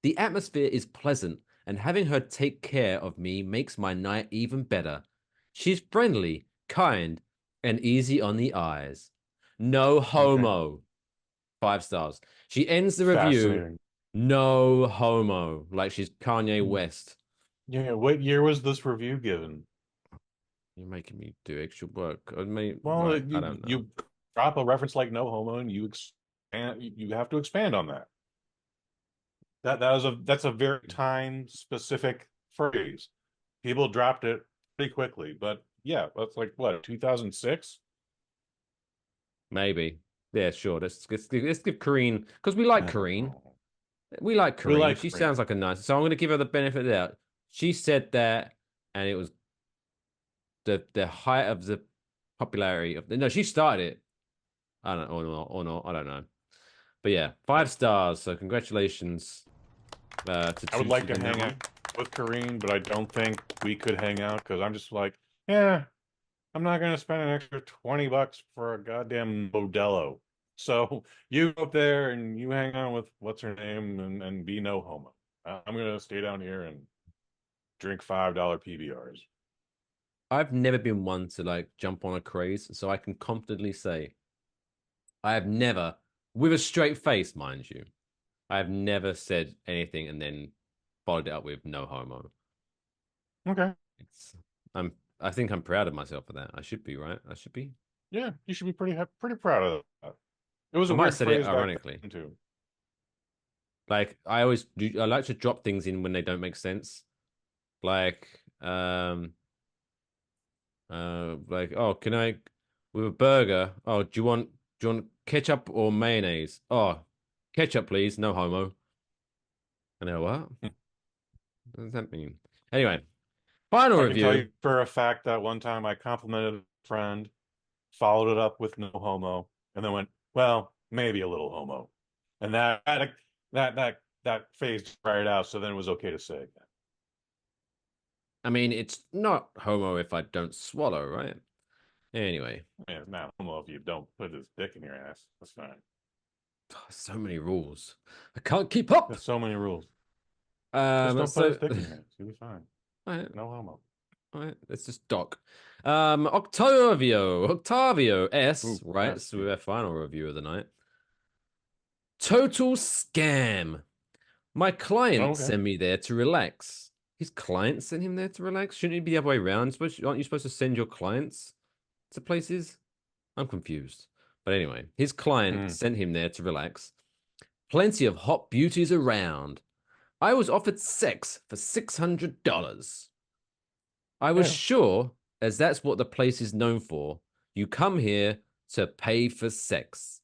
The atmosphere is pleasant, and having her take care of me makes my night even better. She's friendly, kind, and easy on the eyes. No homo. 5 stars. She ends the review. No homo. Like she's Kanye West. Yeah, what year was this review given? You're making me do extra work. I don't know. You drop a reference like no homo and you have to expand on that. That's a very time specific phrase. People dropped it pretty quickly, but yeah, that's like what, 2006? Maybe. Yeah, sure. Let's give Corrine, because we like Corrine. We like Corrine. She sounds like a nice. So I'm going to give her the benefit of the doubt. She said that, and it was the height of the popularity of. No, she started it. I don't know, or not. I don't know. But yeah, 5 stars. So congratulations. I would like to hang out with Corrine, but I don't think we could hang out because I'm just like, yeah, I'm not going to spend an extra $20 for a goddamn Modelo. So you go up there and you hang out with what's her name and be no homo. I'm going to stay down here and drink $5 PBRs. I've never been one to like jump on a craze, so I can confidently say I have never, with a straight face, mind you, I have never said anything and then followed it up with no homo. Okay. I think I'm proud of myself for that. I should be, right? I should be. Yeah, you should be pretty proud of that. It was I a might weird have said it phrase back ironically. then too. Like I always do, I like to drop things in when they don't make sense. Like like, oh, can I with a burger? Oh, do you want ketchup or mayonnaise? Oh, ketchup, please. No homo. And they're what? What does that mean? Anyway, final I can tell review. you for a fact that one time I complimented a friend, followed it up with no homo, and then went, well, maybe a little homo. And that phased right out, so then it was okay to say again. I mean, it's not homo if I don't swallow, right? Anyway. Yeah, it's not homo if you don't put his dick in your ass. That's fine. So many rules. I can't keep up. There's so many rules. Just don't put his dick in your ass. You'll be fine. Right. No homo. All right, let's just dock. Octavio S. Ooh, right, yes, so with our final review of the night. Total scam. My client sent me there to relax. His client sent him there to relax? Shouldn't it be the other way around? Aren't you supposed to send your clients to places? I'm confused. But anyway, his client sent him there to relax. Plenty of hot beauties around. I was offered sex for $600. I was sure, as that's what the place is known for, you come here to pay for sex.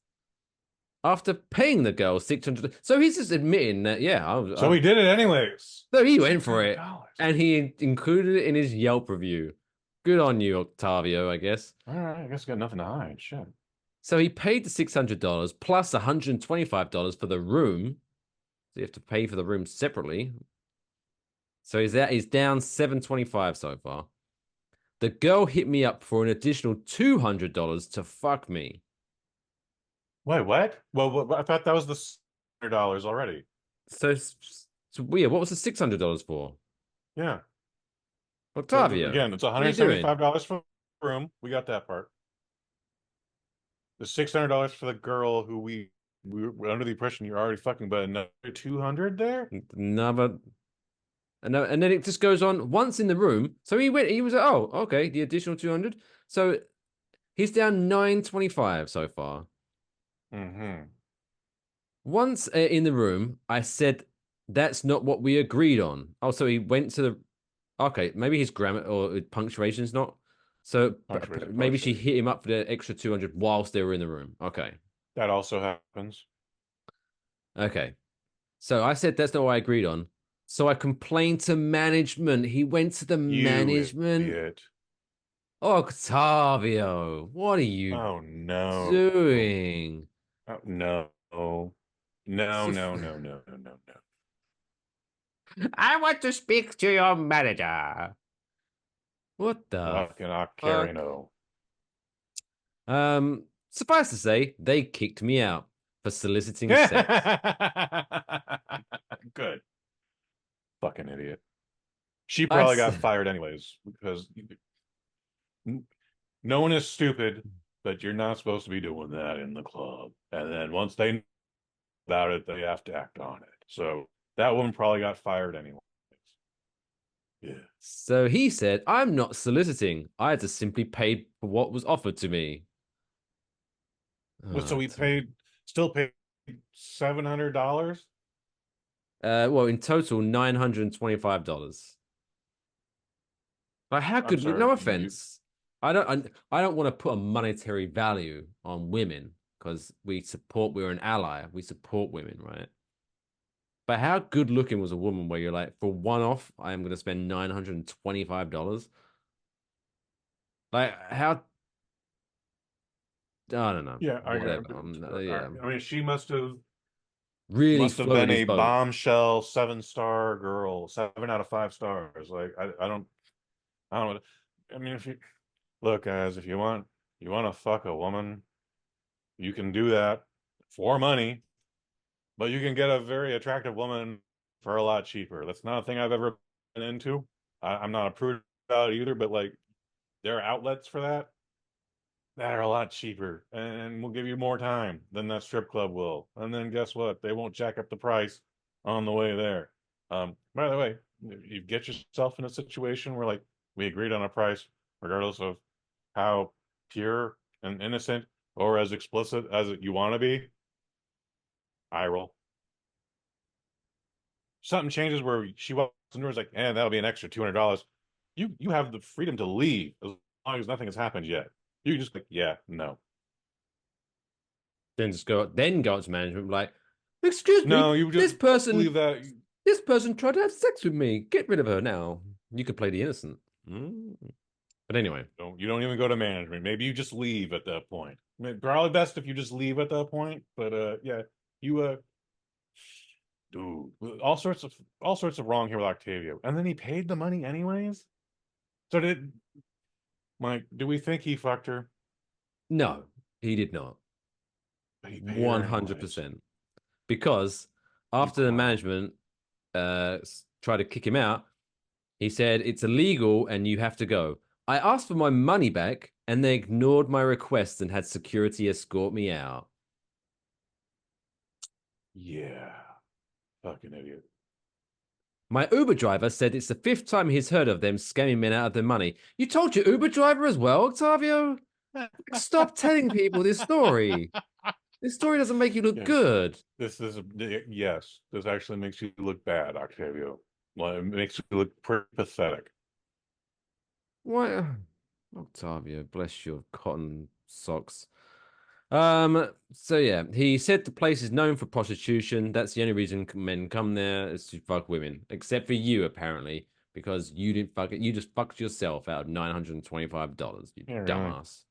After paying the girl $600, so he's just admitting that, yeah. So he did it anyways. So he went for it, and he included it in his Yelp review. Good on you, Octavio, I guess. All right, I guess I got nothing to hide. Shit. So he paid the $600 plus $125 for the room. So you have to pay for the room separately. So he's down $725 so far. The girl hit me up for an additional $200 to fuck me. Wait, what? Well, I thought that was the $600 already. So weird. What was the $600 for? Yeah. Octavio. Again, it's $175 for the room. We got that part. The $600 for the girl who we were under the impression you're already fucking, but another $200 there? Another. And then it just goes on once in the room. So he was like, oh, okay, the additional 200. So he's down $925 so far. Mm-hmm. Once in the room, I said, that's not what we agreed on. Oh, so he went to the, okay, maybe his grammar or punctuation's not. So maybe she hit him up for the extra 200 whilst they were in the room. Okay. That also happens. Okay. So I said, that's not what I agreed on. So I complained to management. He went to the management. Idiot. Octavio, what are you doing? Oh, no. No. I want to speak to your manager. What the fuck? Suffice to say, they kicked me out for soliciting sex. Good. Fucking idiot. She probably got fired anyways because no one is stupid, but you're not supposed to be doing that in the club. And then once they know about it, they have to act on it. So that woman probably got fired anyways. Yeah. So he said, I'm not soliciting. I had to simply pay for what was offered to me. So we still paid $700? Well, in total, $925. Like, how could no offense? I don't want to put a monetary value on women because we're an ally. We support women, right? But how good looking was a woman where you're like, for one off, I am going to spend $925? Like, how? I don't know. Yeah, yeah. I mean, she must have been a bombshell 7-star girl, 7 out of 5 stars. Like, I don't. I mean, if you look, guys, if you want to fuck a woman, you can do that for money, but you can get a very attractive woman for a lot cheaper. That's not a thing I've ever been into. I'm not a prude about it either, but like there are outlets for that are a lot cheaper and will give you more time than that strip club will. And then guess what? They won't jack up the price on the way there. By the way, you get yourself in a situation where like we agreed on a price, regardless of how pure and innocent or as explicit as you want to be. Eye roll. Something changes where she walks into like, that'll be an extra $200. You have the freedom to leave as long as nothing has happened yet. You just like, yeah, no. Then just go up to management like, excuse me, no, you just this person leave that. This person tried to have sex with me. Get rid of her now. You could play the innocent. But anyway. You don't even go to management. Maybe you just leave at that point. Probably best if you just leave at that point. But yeah, you dude, all sorts of wrong here with Octavio. And then he paid the money anyways. So did we think he fucked her? No, he did not. 100%. Because after the management tried to kick him out, he said it's illegal and you have to go. I asked for my money back and they ignored my request and had security escort me out. Yeah. Fucking idiot. My Uber driver said it's the 5th time he's heard of them scamming men out of their money. You told your Uber driver as well, Octavio? Stop telling people this story. This story doesn't make you look good. This actually makes you look bad, Octavio. Well, it makes you look pretty pathetic. What? Octavio, bless your cotton socks. So yeah, he said the place is known for prostitution. That's the only reason men come there is to fuck women. Except for you, apparently, because you didn't fuck it. You just fucked yourself out of $925, you dumbass.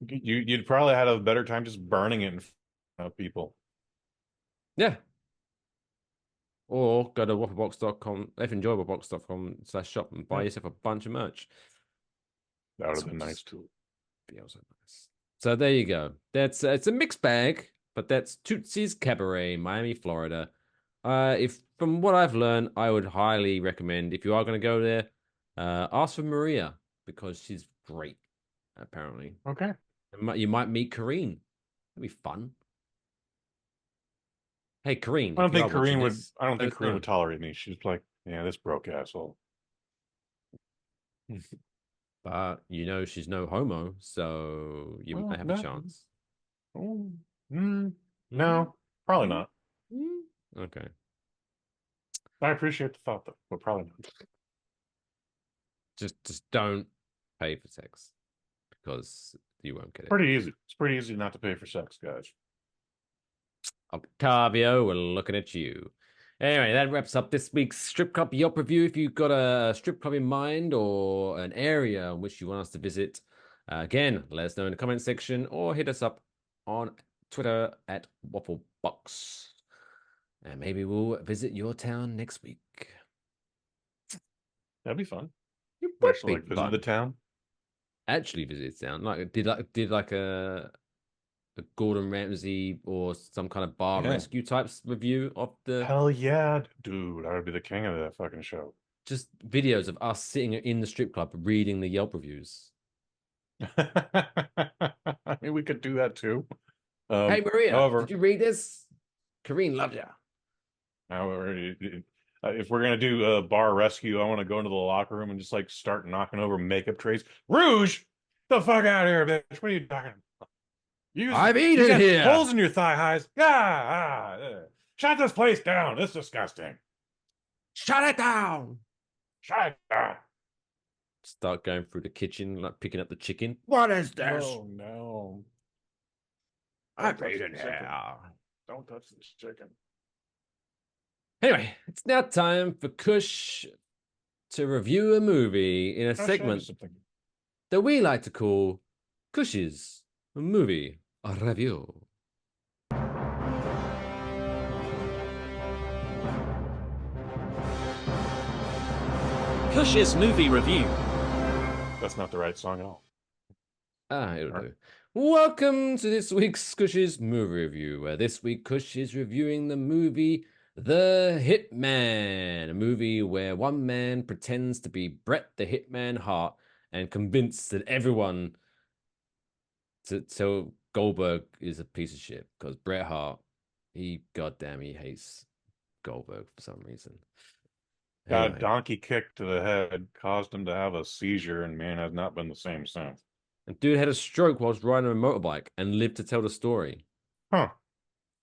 You'd probably had a better time just burning it in front of people. Yeah. Or go to wafflebox.com, enjoyableBox.com/shop and buy yourself a bunch of merch. That would have been nice too. Be also nice. So there you go. That's it's a mixed bag, but that's Tootsie's Cabaret, Miami, Florida. If from what I've learned, I would highly recommend if you are going to go there, ask for Maria because she's great. Apparently, okay. You might meet Kareen. That'd be fun. Hey, Kareen. I don't think Kareen would tolerate me. She's like, yeah, this broke asshole. But you know she's no homo, so you might have a chance. No, probably not. Okay. I appreciate the thought, though, but probably not. Just don't pay for sex because you won't get it. Pretty easy. It's pretty easy not to pay for sex, guys. Octavio, we're looking at you. Anyway, that wraps up this week's Strip Club Yelp review. If you've got a strip club in mind or an area in which you want us to visit, again, let us know in the comment section or hit us up on Twitter at Waffle Box. And maybe we'll visit your town next week. That'd be fun. It would actually be visit fun. the town. Actually visit the town. Like did like a Gordon Ramsay or some kind of bar rescue types review of the. Hell yeah, dude! I would be the king of that fucking show. Just videos of us sitting in the strip club reading the Yelp reviews. I mean, we could do that too. Hey Maria, did you read this? Kareen loved ya. However, if we're gonna do a bar rescue, I want to go into the locker room and just like start knocking over makeup trays. Rouge, the fuck out of here, bitch! What are you talking about? I've eaten here. Holes in your thigh highs. Shut this place down. It's disgusting. Shut it down. Shut it down. Start going through the kitchen, like picking up the chicken. What is this? Oh no. I've eaten here. Don't touch this chicken. Anyway, it's now time for Kush to review a movie in a segment that we like to call Kush's Movie Review. Kush's Movie Review. That's not the right song at all. It'll do. Welcome to this week's Kush's Movie Review, where this week Kush is reviewing the movie The Hitman, a movie where one man pretends to be Bret the Hitman Hart and convinced everyone to tell Goldberg is a piece of shit because Bret Hart, he hates Goldberg for some reason. Got a Anyway, donkey kick to the head, caused him to have a seizure, and man has not been the same since. and dude had a stroke whilst riding a motorbike and lived to tell the story. Huh.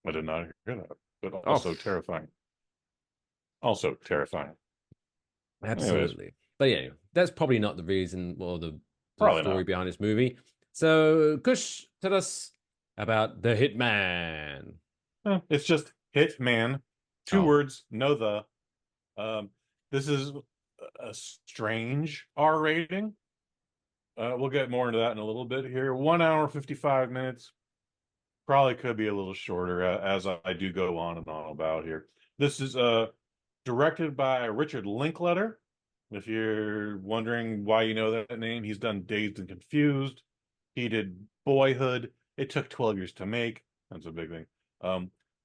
I did not hear that. But also terrifying. Also terrifying. Absolutely. Anyways. But yeah, that's probably not the reason or the story behind this movie. So, Kush, tell us about The Hitman. It's just Hitman. Two words, no the. This is a strange R rating. We'll get more into that in a little bit here. 1 hour, 55 minutes. Probably could be a little shorter as I do go on and on about here. This is directed by Richard Linklater. If you're wondering why you know that name, he's done Dazed and Confused. He did Boyhood. It took 12 years to make. That's a big thing.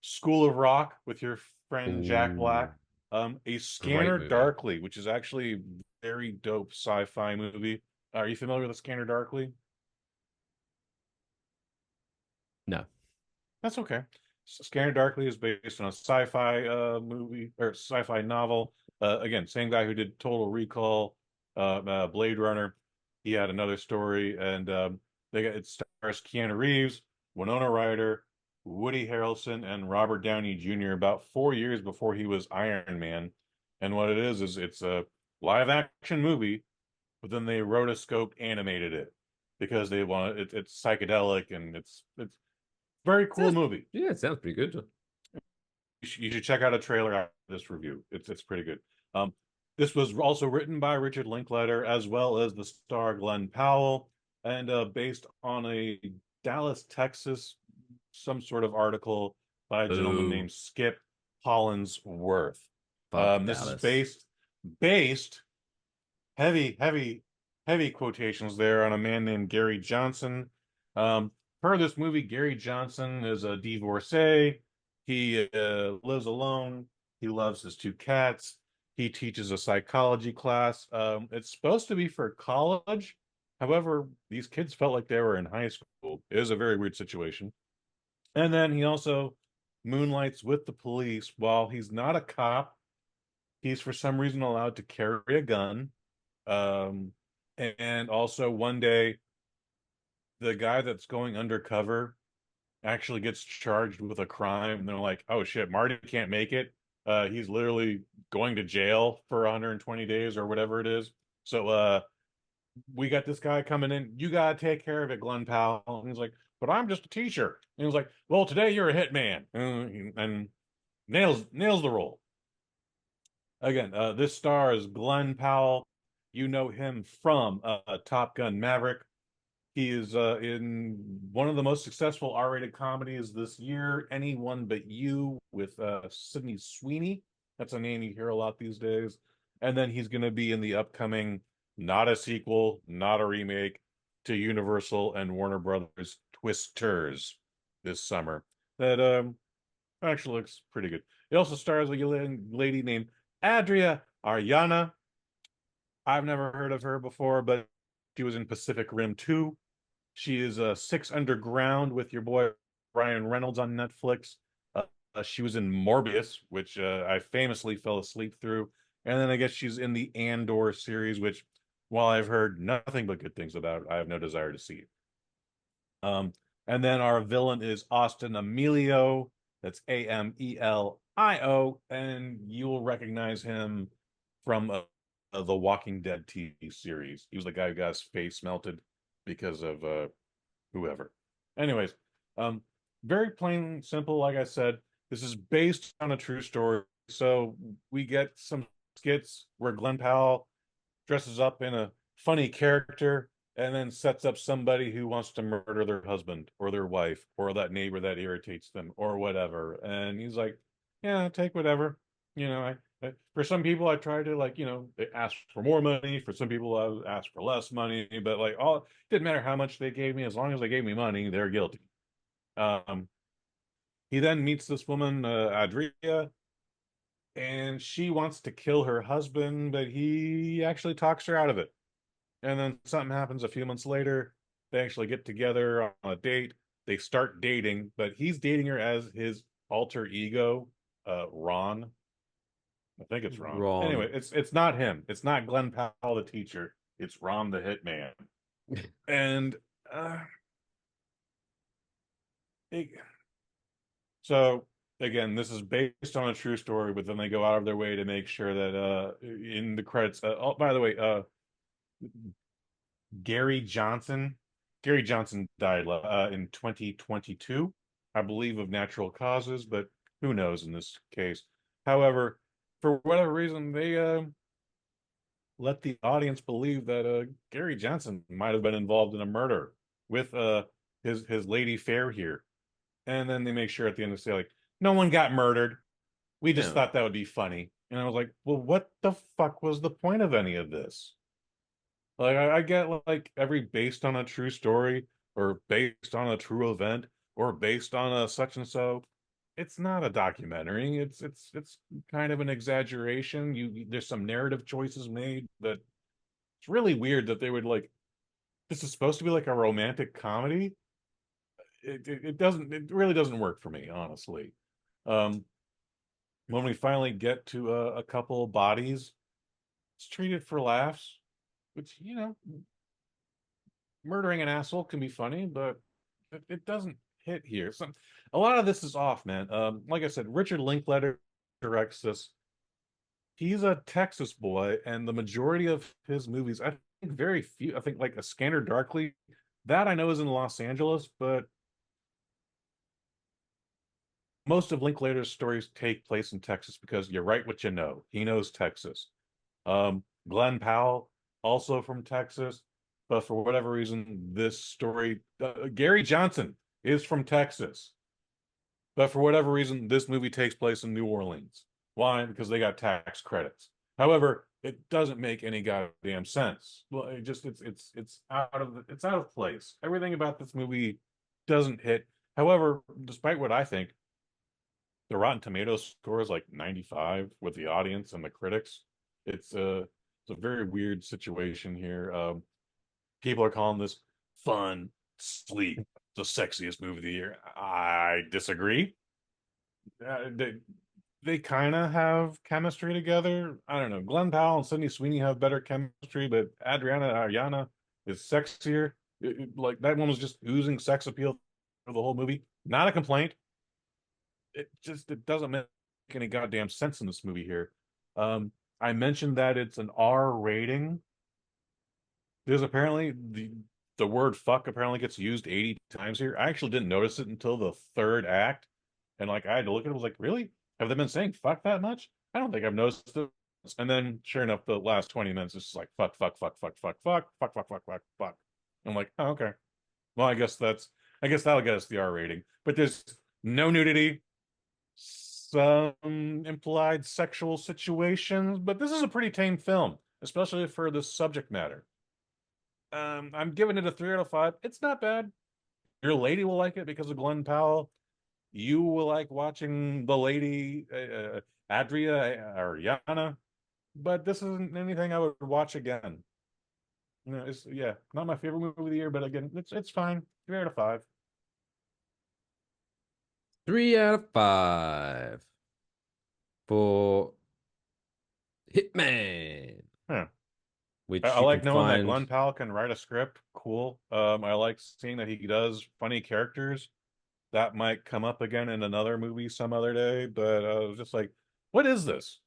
School of Rock with your friend Jack Black. A Scanner Darkly, which is actually a very dope sci-fi movie. Are you familiar with A Scanner Darkly? No. That's okay. Scanner Darkly is based on a sci-fi movie or sci-fi novel. Again, same guy who did Total Recall, Blade Runner. He had another story, and it stars Keanu Reeves, Winona Ryder, Woody Harrelson, and Robert Downey Jr. about 4 years before he was Iron Man. And what it is it's a live action movie, but then they rotoscoped animated it because they want it's psychedelic and it's very cool movie. Yeah, it sounds pretty good. You should check out a trailer after this review. It's pretty good. This was also written by Richard Linklater as well as the star Glenn Powell, and based on a Dallas, Texas, some sort of article by a gentleman named Skip Hollandsworth. This is based heavy quotations there on a man named Gary Johnson. Per this movie, Gary Johnson is a divorcee. He lives alone. He loves his 2 cats. He teaches a psychology class. It's supposed to be for college. However, these kids felt like they were in high school. It is a very weird situation. And then he also moonlights with the police. While he's not a cop, he's for some reason allowed to carry a gun. And also one day, the guy that's going undercover actually gets charged with a crime, and they're like, oh shit, Marty can't make it. He's literally going to jail for 120 days or whatever it is. So we got this guy coming in. You gotta take care of it, Glenn Powell. And he's like, but I'm just a teacher. And he was like, well, today you're a hitman. And nails the role. Again, this stars Glenn Powell. You know him from Top Gun Maverick. He is in one of the most successful R-rated comedies this year, Anyone But You, with Sydney Sweeney. That's a name you hear a lot these days. And then he's going to be in the upcoming, not a sequel, not a remake, to Universal and Warner Brothers Twisters this summer. That actually looks pretty good. It also stars a lady named Adria Arjona. I've never heard of her before, but she was in Pacific Rim 2. She is 6 Underground with your boy Ryan Reynolds on Netflix. She was in Morbius, which I famously fell asleep through. And then I guess she's in the Andor series, which, while I've heard nothing but good things about, I have no desire to see. And then our villain is Austin Amelio. That's Amelio. And you will recognize him from the Walking Dead TV series. He was the guy who got his face melted because of whoever. Anyways, very plain, simple. Like I said, this is based on a true story. So we get some skits where Glenn Powell dresses up in a funny character and then sets up somebody who wants to murder their husband or their wife or that neighbor that irritates them or whatever. And he's like, yeah, take whatever. You know, for some people, I try to ask for more money. For some people, I ask for less money. But it didn't matter how much they gave me, as long as they gave me money, they're guilty. He then meets this woman, Adria, and she wants to kill her husband, but he actually talks her out of it. And then something happens a few months later. They actually get together on a date. They start dating, but he's dating her as his alter ego, Ron. I think it's Ron. Ron. Anyway, it's not him. It's not Glenn Powell, the teacher. It's Ron the hitman. And so again, this is based on a true story, but then they go out of their way to make sure that in the credits. Oh, by the way, Gary Johnson. Gary Johnson died in 2022, I believe, of natural causes, but who knows in this case. However, for whatever reason, they let the audience believe that Gary Johnson might have been involved in a murder with his lady fair here. And then they make sure at the end to say, like, no one got murdered. We just thought that would be funny. And I was like, well, what the fuck was the point of any of this? Like, I get like every based on a true story or based on a true event or based on a such and so. It's not a documentary. It's kind of an exaggeration. There's some narrative choices made, but it's really weird that they would like. This is supposed to be like a romantic comedy. It really doesn't work for me, honestly. When we finally get to a couple bodies, it's treated for laughs, which, you know, murdering an asshole can be funny, but it doesn't hit here. A lot of this is off, man. Like I said, Richard Linklater directs this. He's a Texas boy, and the majority of his movies, I think very few, I think like A Scanner Darkly, that I know is in Los Angeles, but most of Linklater's stories take place in Texas because you write what you know. He knows Texas. Glenn Powell, also from Texas, but for whatever reason, this story, Gary Johnson is from Texas, but for whatever reason, this movie takes place in New Orleans. Why? Because they got tax credits. However, it doesn't make any goddamn sense. Well, it's out of place. Everything about this movie doesn't hit. However, despite what I think, the Rotten Tomatoes score is like 95 with the audience and the critics. It's a very weird situation here. People are calling this fun, sleek, the sexiest movie of the year. I disagree. They kind of have chemistry together. I don't know. Glenn Powell and Sydney Sweeney have better chemistry, but Ariana is sexier. Like that one was just oozing sex appeal for the whole movie. Not a complaint. It doesn't make any goddamn sense in this movie here. I mentioned that it's an R rating. There's apparently the word fuck apparently gets used 80 times here. I actually didn't notice it until the third act. And like I had to look at it, I was like, really? Have they been saying fuck that much? I don't think I've noticed it. And then sure enough, the last 20 minutes is just like fuck, fuck, fuck, fuck, fuck, fuck, fuck, fuck, fuck, fuck, fuck. I'm like, oh, okay. Well, I guess that'll get us the R rating. But there's no nudity, some implied sexual situations, but this is a pretty tame film, especially for the subject matter. I'm giving it a 3 out of 5. It's not bad. Your lady will like it because of Glenn Powell. You will like watching the lady, Adria or Yana, but this isn't anything I would watch again. You know, it's not my favorite movie of the year, but again, it's fine. 3 out of 5. 3 out of 5 for Hitman. Yeah. Which I like knowing that Glenn Powell can write a script. Cool. I like seeing that he does funny characters. That might come up again in another movie some other day, but I was just like, what is this?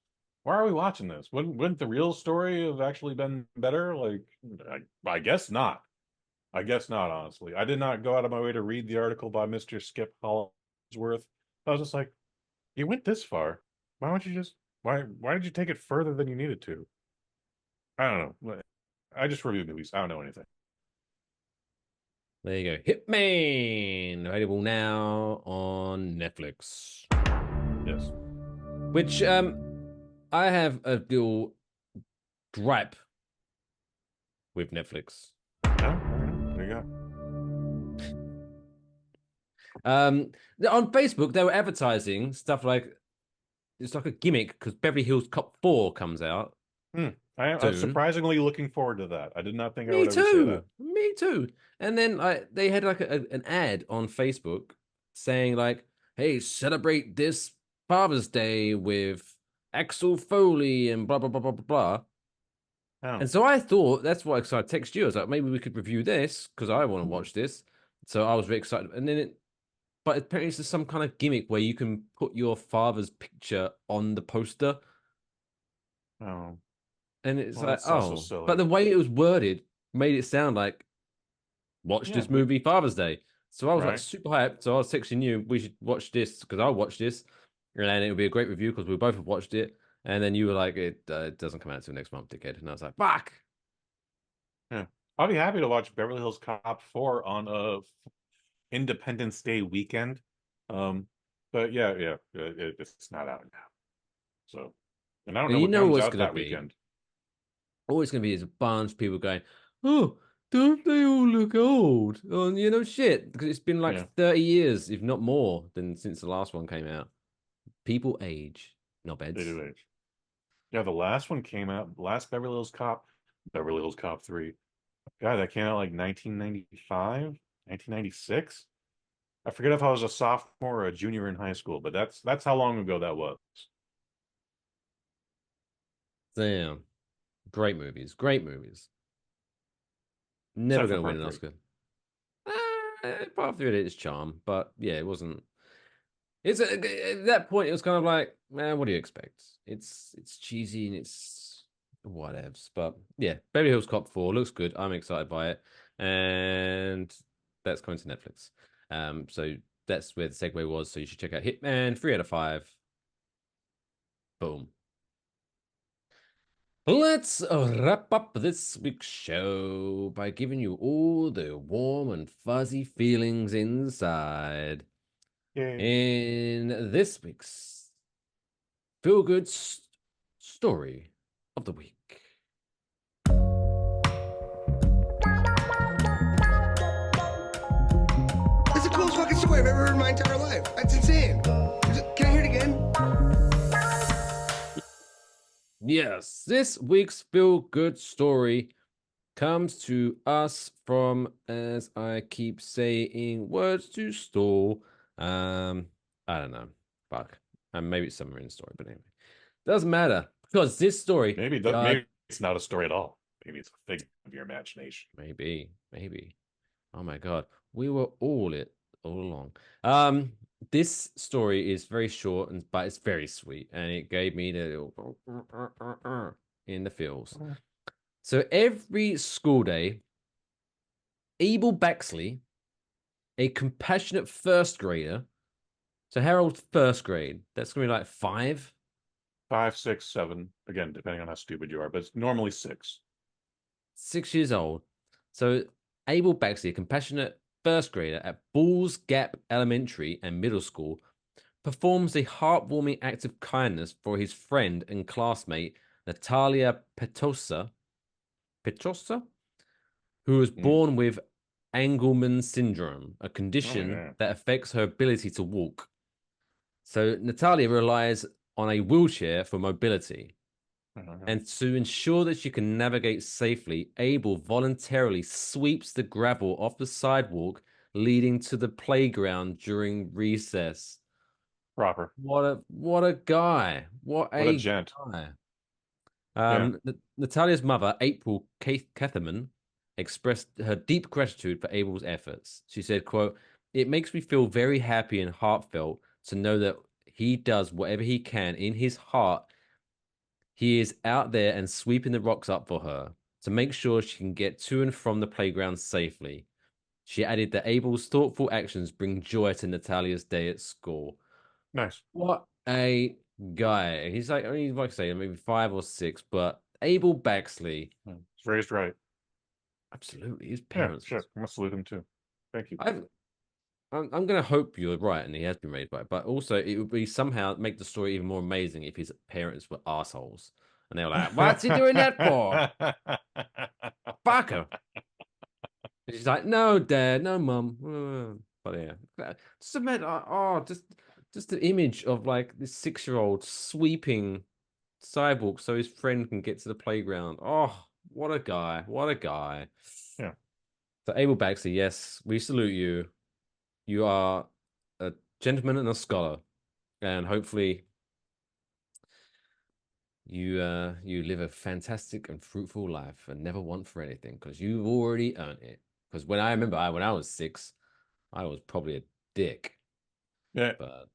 Why are we watching this? Wouldn't the real story have actually been better? Like, I guess not. I guess not, honestly. I did not go out of my way to read the article by Mr. Skip Hollingsworth. I was just like, you went this far. Why don't you just why did you take it further than you needed to? I don't know. I just review movies. I don't know anything. There you go. Hitman, available now on Netflix. Yes. Which I have a little gripe with Netflix. Yeah, there you go. On Facebook, they were advertising stuff like it's like a gimmick because Beverly Hills Cop 4 comes out I'm soon. surprisingly looking forward to that. I did not think I Me would ever say too. that. Me too. And then they had like an ad on Facebook saying like, "Hey, celebrate this Father's Day with Axel Foley and blah blah blah blah blah blah." Oh. And so I thought that's why. So I texted you. I was like, maybe we could review this because I want to watch this. So I was very excited. And then but apparently it's just some kind of gimmick where you can put your father's picture on the poster. Oh. And it's Well, like, that's also oh, silly. but the way it was worded made it sound like watch Yeah, this movie Father's Day. So I was like Right. super hyped. So I was texting you, we should watch this because I'll watch this, and it would be a great review because we both have watched it. And then you were like, it doesn't come out until next month, dickhead. And I was like, fuck. Yeah. I'll be happy to watch Beverly Hills Cop 4 on a Independence Day weekend. But yeah, it's not out now. So, and I don't And know you what know comes what's out gonna that be? weekend. Always gonna be is a bunch of people going, oh, don't they all look old? Oh, you know, shit, because it's been like Yeah. 30 years, if not more, than since the last one came out. People age, not beds. They do age. Yeah, the last one came out, last Beverly Hills Cop 3. God, that came out like 1995, 1996. I forget if I was a sophomore or a junior in high school, but that's how long ago that was. Damn. Great movies. Great movies. Never Except for going to win part an 3. Oscar. Part 3 had its charm, but yeah, it wasn't. It's at that point, it was kind of like, man, what do you expect? It's cheesy and it's whatevs. But yeah, Beverly Hills Cop 4 looks good. I'm excited by it. And that's coming to Netflix. So that's where the segue was. So you should check out Hitman 3 out of 5. Boom. Let's wrap up this week's show by giving you all the warm and fuzzy feelings inside. Yay. In this week's Feel Good Story of the Week. That's the coolest fucking story I've ever heard in my entire life. That's insane. Can I hear it again? Yes, this week's Feel Good Story comes to us from, as I keep saying, words to store. I don't know. Fuck. Maybe it's somewhere in the story, but anyway. Doesn't matter. Because this story. Maybe it's not a story at all. Maybe it's a thing of your imagination. Maybe. Oh my god. We were all along. This story is very short but it's very sweet, and it gave me the in the feels. So every school day, Abel Baxley, a compassionate first grader. So how old first grade? That's gonna be like 5? 5, 6, 7. Again, depending on how stupid you are, but it's normally 6. 6 years old. So Abel Baxley, a compassionate first grader at Bulls Gap Elementary and Middle School, performs a heartwarming act of kindness for his friend and classmate Natalia Petrosa, who was born with Angelman syndrome, a condition that affects her ability to walk. So Natalia relies on a wheelchair for mobility. And to ensure that she can navigate safely, Abel voluntarily sweeps the gravel off the sidewalk leading to the playground during recess. Proper. What a guy. What a gent. Guy. Natalia's mother, April Catherman, expressed her deep gratitude for Abel's efforts. She said, quote, "It makes me feel very happy and heartfelt to know that he does whatever he can in his heart. He is out there and sweeping the rocks up for her to make sure she can get to and from the playground safely." She added that Abel's thoughtful actions bring joy to Natalia's day at school. Nice. What a guy. He's like, I mean, like I say, maybe 5 or 6, but Abel Baxley. He's raised right. Absolutely. His parents. Yeah, sure. I must salute him too. Thank you. I'm going to hope you're right and he has been raised right, but also it would be somehow make the story even more amazing if his parents were assholes. And they were like, what's he doing that for? Fuck her. She's like, no, Dad, no, Mum. But yeah, just admit, just just the image of like this 6-year-old sweeping sidewalk so his friend can get to the playground. Oh, what a guy! What a guy! Yeah. So Abel Baxter, yes, we salute you. You are a gentleman and a scholar, and hopefully you live a fantastic and fruitful life and never want for anything, because you've already earned it. Because when I remember when I was 6, I was probably a dick. Yeah. But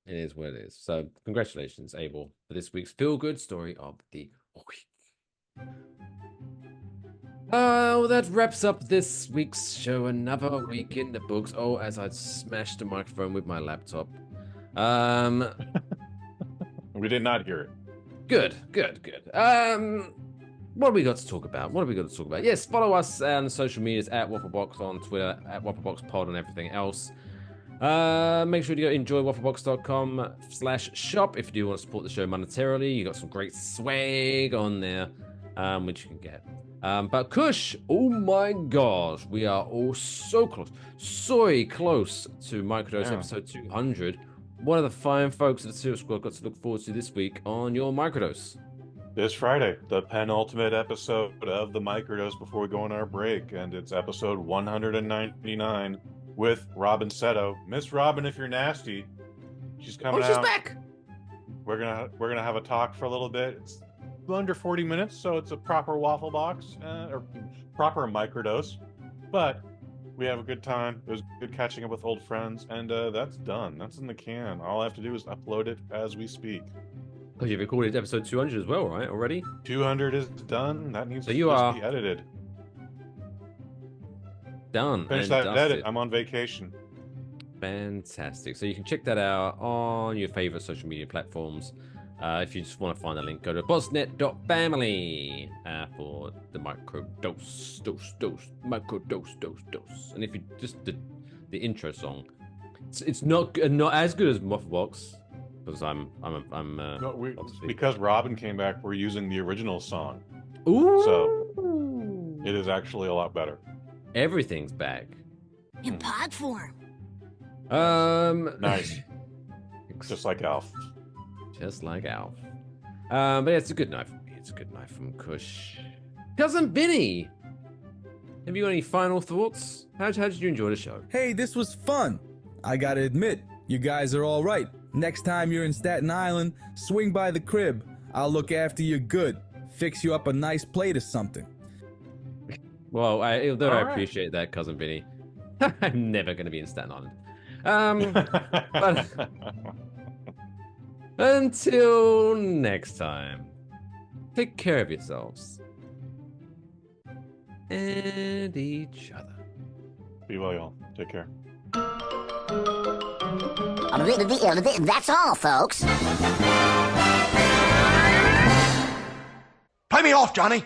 it is what it is. So congratulations, Abel, for this week's feel-good story of the week. Oh, that wraps up this week's show. Another week in the books. Oh, as I smashed the microphone with my laptop. We did not hear it. Good. What have we got to talk about? Yes, follow us on the social medias at Waffle Box on Twitter, at Waffle Box Pod, and everything else. Make sure you enjoy wafflebox.com/shop if you do want to support the show monetarily. You got some great swag on there, which you can get. But Kush, oh my gosh, we are all so close to Microdose episode 200. What are the fine folks at the Serial Squad got to look forward to this week on your Microdose? This Friday, the penultimate episode of the Microdose before we go on our break, and it's episode 199 with Robin Seto. Miss Robin, if you're nasty, she's coming out. She's back. We're gonna have a talk for a little bit. It's under 40 minutes, so it's a proper Waffle Box or proper Microdose, but we have a good time. It was good catching up with old friends, and that's done. That's in the can. All I have to do is upload it as we speak. Because you've recorded episode 200 as well, right? Already? 200 is done. That needs to be edited. Done. Finish that edit. I'm on vacation. Fantastic. So you can check that out on your favorite social media platforms. If you just want to find the link, go to bossnet.family for the microdose, microdose. And if you just the intro song, it's not as good as Waffle Box, because because Robin came back, we're using the original song. Ooh. So it is actually a lot better. Everything's back in pod form. Nice. Just like Alf. Just like Alf. But yeah, it's a good night from me. It's a good night from Kush. Cousin Vinny, have you got any final thoughts? How did you enjoy the show? Hey, this was fun. I gotta admit, you guys are all right. Next time you're in Staten Island, swing by the crib. I'll look after you good. Fix you up a nice plate or something. Well, I appreciate that, Cousin Vinny. I'm never going to be in Staten Island. But until next time, take care of yourselves and each other. Be well, y'all. Take care. That's all, folks. Pay me off, Johnny.